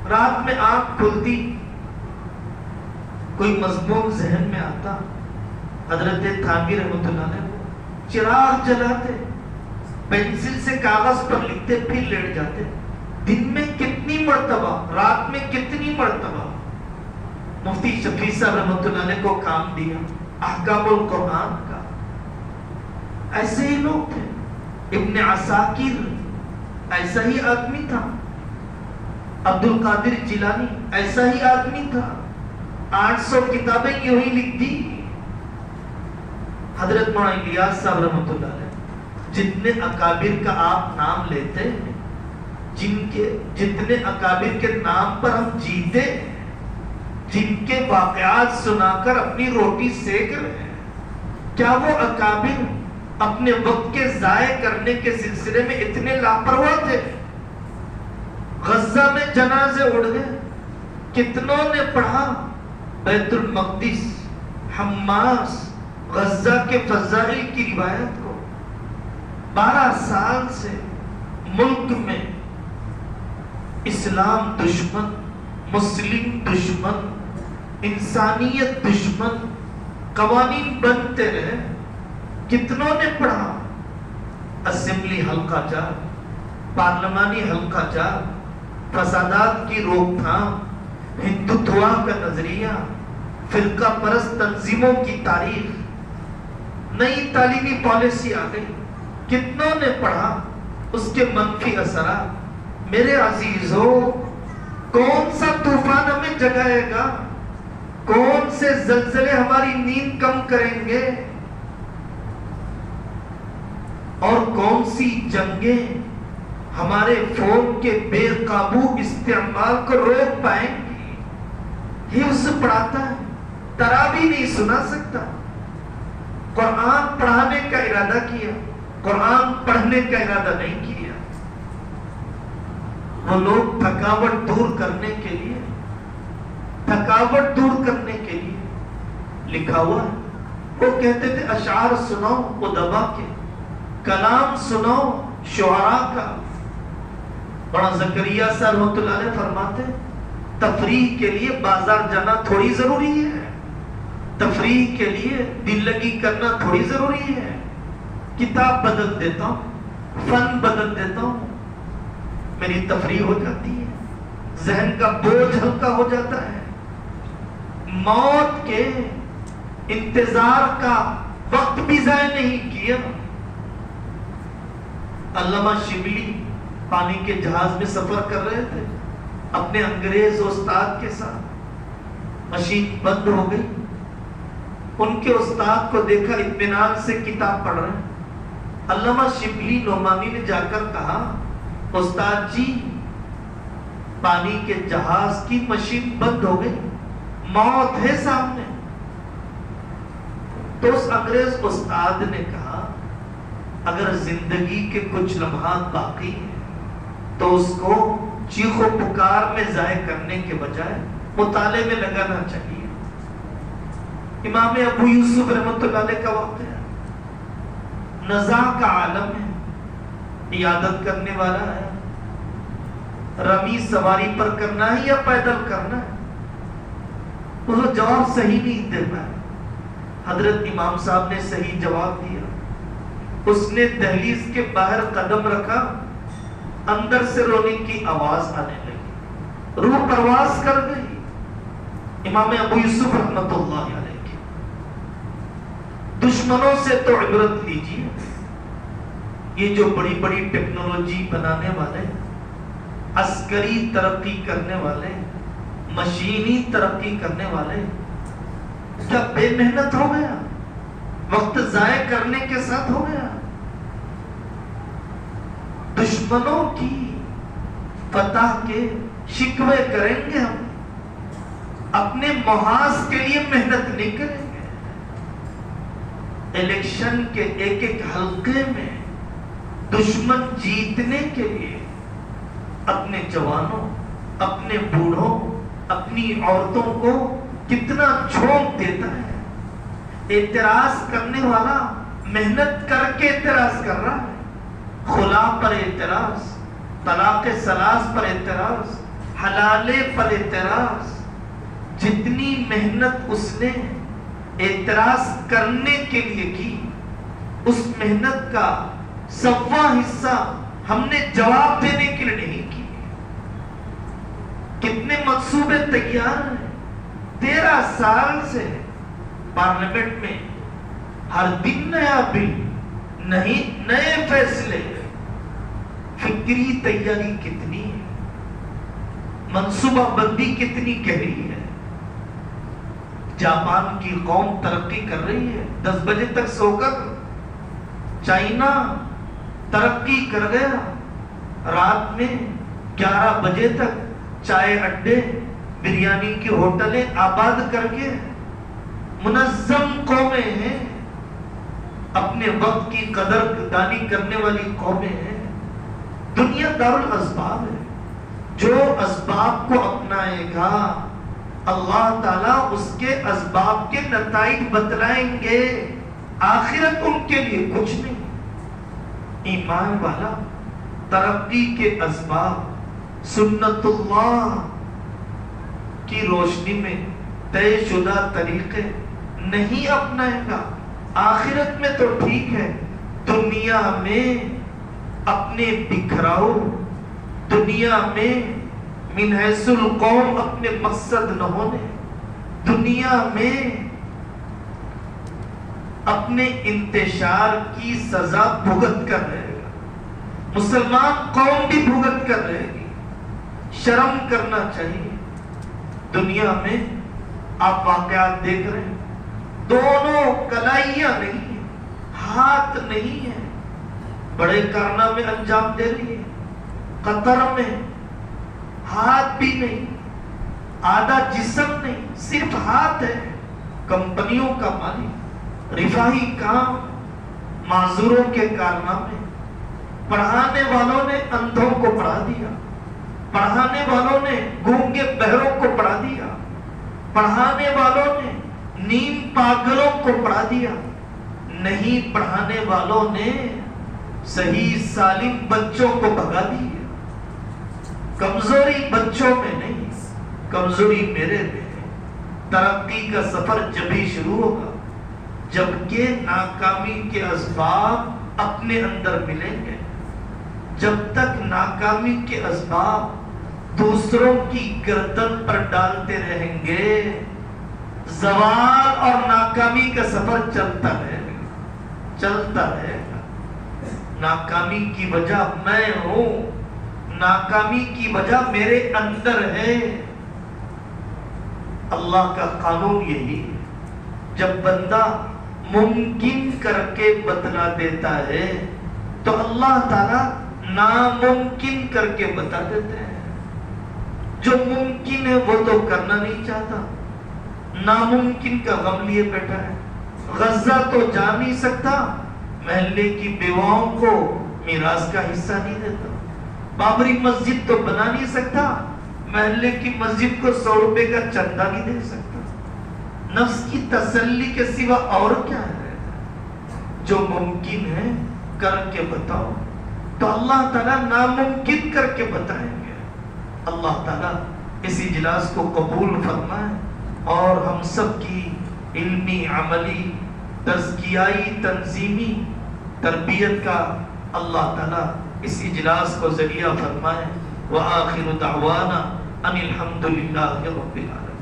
رات میں آنکھ کھلتی کوئی مضمون ذہن میں آتا، حضرت تھانوی رحمۃ اللہ علیہ چراغ جلاتے، پینسل سے کاغذ پر لکھتے، پھر لیٹ جاتے۔ دن میں کتنی مرتبہ، رات میں کتنی مرتبہ مفتی شفیع صاحب رحمۃ اللہ علیہ کو کام دیا احکام القرآن کا۔ ایسے ہی لوگ تھے۔ ابن عساکر ایسا ہی آدمی تھا، عبد القادر جیلانی ایسا ہی آدمی تھا، 800 کتابیں یوں ہی لکھ دی۔ حضرت مولانا الیاس صاحب رحمۃ اللہ علیہ جتنے اکابر کا آپ نام لیتے ہیں، جتنے اکابر کے نام پر ہم جیتے، جن کے واقعات سنا کر اپنی روٹی سیک رہے ہیں، کیا وہ اکابر اپنے وقت کے ضائع کرنے کے سلسلے میں اتنے لاپرواہ تھے؟ غزہ میں جنازے اڑ گئے، کتنوں نے پڑھا بیت المقدس، حماس، غزہ کے فضائل کی روایت کو؟ 12 سال سے ملک میں اسلام دشمن، مسلم دشمن، انسانیت دشمن قوانین بنتے رہے، کتنوں نے پڑھا؟ اسمبلی حلقہ جات، پارلیمانی حلقہ جات، فسادات کی روک تھام، ہندوتوا کا نظریہ، فرقہ پرست تنظیموں کی تاریخ، نئی تعلیمی پالیسی آ گئی، کتنوں نے پڑھا؟ اس کے منفی اثرات۔ میرے عزیزوں، کون سا طوفان ہمیں جگائے گا؟ کون سے زلزلے ہماری نیند کم کریں گے؟ اور کون سی جنگیں ہمارے فون کے بے قابو استعمال کو روک پائیں گے؟ حفظ پڑھاتا ہے، تراویح نہیں سنا سکتا، قرآن پڑھانے کا ارادہ کیا، قرآن پڑھنے کا ارادہ نہیں کیا۔ وہ لوگ تھکاوٹ دور کرنے کے لیے لکھا ہوا ہے، وہ کہتے تھے اشعار سناؤ ادبا کے، کلام سناؤ شعراء کا۔ بڑا زکریا صاحب رحمۃ اللہ علیہ فرماتے تفریح کے لیے بازار جانا تھوڑی ضروری ہے، تفریح کے لیے دل لگی کرنا تھوڑی ضروری ہے۔ کتاب بدل دیتا ہوں، فن بدل دیتا ہوں، میری تفریح ہو جاتی ہے، ذہن کا بوجھ ہلکا ہو جاتا ہے۔ موت کے انتظار کا وقت بھی ضائع نہیں کیا۔ علامہ شبلی پانی کے جہاز میں سفر کر رہے تھے اپنے انگریز استاد کے ساتھ، مشین بند ہو گئی، ان کے استاد کو دیکھا اطمینان سے کتاب پڑھ رہے ہیں۔ علامہ شبلی نعمانی نے جا کر کہا استاد جی پانی کے جہاز کی مشین بند ہو گئی، موت ہے سامنے۔ تو اس انگریز استاد نے کہا اگر زندگی کے کچھ لمحات باقی ہیں تو اس کو چیخ و پکار میں ضائع کرنے کے بجائے مطالعے میں لگانا چاہیے۔ امام ابو یوسف رحمۃ اللہ علیہ کا واقعہ نزاع کا عالم ہے، عیادت کرنے والا ہے، رمی سواری پر کرنا ہے یا پیدل کرنا ہے، وہ جواب صحیح نہیں دے پایا۔ حضرت امام صاحب نے صحیح جواب دیا، اس نے دہلیز کے باہر قدم رکھا، اندر سے رونے کی آواز آنے لگی، روح پرواز کر گئی۔ امام ابو یوسف رحمۃ اللہ علیہ کی دشمنوں سے تو عبرت لیجیے، یہ جو بڑی بڑی ٹیکنالوجی بنانے والے، عسکری ترقی کرنے والے، مشینی ترقی کرنے والے، کیا بے محنت ہو گیا؟ وقت ضائع کرنے کے ساتھ ہو گیا؟ دشمنوں کی فتح کے شکوے کریں گے ہم، اپنے محاذ کے لیے محنت نہیں کریں گے۔ الیکشن کے ایک ایک حلقے میں دشمن جیتنے کے لیے اپنے جوانوں، اپنے بوڑھوں، اپنی عورتوں کو کتنا جھونک دیتا ہے۔ اعتراض کرنے والا محنت کر کے اعتراض کر رہا ہے، خلا پر اعتراض، طلاق ثلاث پر اعتراض، حلالے پر اعتراض، جتنی محنت اس نے اعتراض کرنے کے لیے کی، اس محنت کا سوا حصہ ہم نے جواب دینے کے لیے نہیں کی۔ کتنے منصوبے تیار ہیں، 13 سال سے پارلیمنٹ میں ہر دن نیا بل، نہیں نئے فیصلے، فکری تیاری کتنی ہے، منصوبہ بندی کتنی گہری ہے۔ جاپان کی قوم ترقی کر رہی ہے 10 بجے تک سو کر، چائنا ترقی کر گیا، رات میں 11 بجے تک چائے اڈے، بریانی کی ہوٹلیں آباد کر کے منظم قومیں ہیں، اپنے وقت کی قدر دانی کرنے والی قومیں ہیں۔ دنیا دارالاسباب ہے، جو اسباب کو اپنائے گا اللہ تعالیٰ اس کے اسباب کے نتائج بتلائیں گے، آخرت ان کے لیے کچھ نہیں۔ ایمان والا ترقی کے اسباب سنت اللہ کی روشنی میں طے شدہ طریقے نہیں اپنائے گا، آخرت میں تو ٹھیک ہے، دنیا میں اپنے بکھراؤ، دنیا میں من حیث القوم اپنے مقصد نہ ہونے، دنیا میں اپنے انتشار کی سزا بھگت کر رہے گا، مسلمان قوم بھی بھگت کر رہے گی۔ شرم کرنا چاہیے۔ دنیا میں آپ واقعات دیکھ رہے ہیں، دونوں کلائیاں نہیں ہیں، ہاتھ نہیں ہیں، بڑے کارنامے انجام دے رہی ہیں، قطر میں ہاتھ بھی نہیں، آدھا جسم نہیں، صرف ہاتھ ہے، کمپنیوں کا مالک، رفاہی کام، معذوروں کے کارنامے، پڑھانے والوں نے اندھوں کو پڑھا دیا، پڑھانے والوں نے گونگے بہروں کو پڑھا دیا، پڑھانے والوں نے نیم پاگلوں کو پڑھا دیا، نہیں پڑھانے والوں نے صحیح سالم بچوں کو بھگا دیا۔ کمزوری بچوں میں نہیں، کمزوری میرے میں ہے۔ ترقی کا سفر جبھی شروع ہوگا جبکہ ناکامی کے اسباب اپنے اندر ملیں گے۔ جب تک ناکامی کے اسباب دوسروں کی گردن پر ڈالتے رہیں گے، زوال اور ناکامی کا سفر چلتا رہے گا، چلتا رہے گا۔ ناکامی کی وجہ میں ہوں، ناکامی کی وجہ میرے اندر ہے۔ اللہ کا قانون یہی ہے، جب بندہ ممکن کر کے بتلا دیتا ہے تو اللہ تعالیٰ ناممکن کر کے بتا دیتے ہیں۔ جو ممکن ہے وہ تو کرنا نہیں چاہتا، ناممکن کا غم لیے بیٹھا ہے۔ غزہ تو جا نہیں سکتا، محلے کی بیواؤں کو میراث کا حصہ نہیں دیتا۔ بابری مسجد تو بنا نہیں سکتا، محلے کی مسجد کو 100 روپے کا چندہ نہیں دے سکتا۔ نفس کی تسلی کے سوا اور کیا ہے؟ جو ممکن ہے کر کے بتاؤ، تو اللہ تعالیٰ ناممکن کر کے بتائیں گے۔ اللہ تعالیٰ اس اجلاس کو قبول فرمائے اور ہم سب کی علمی، عملی، تزکیائی، تنظیمی تربیت کا اللہ تعالیٰ اس اجلاس کو ذریعہ فرمائے۔ وآخر دعوانا ان الحمد للہ رب العالمین۔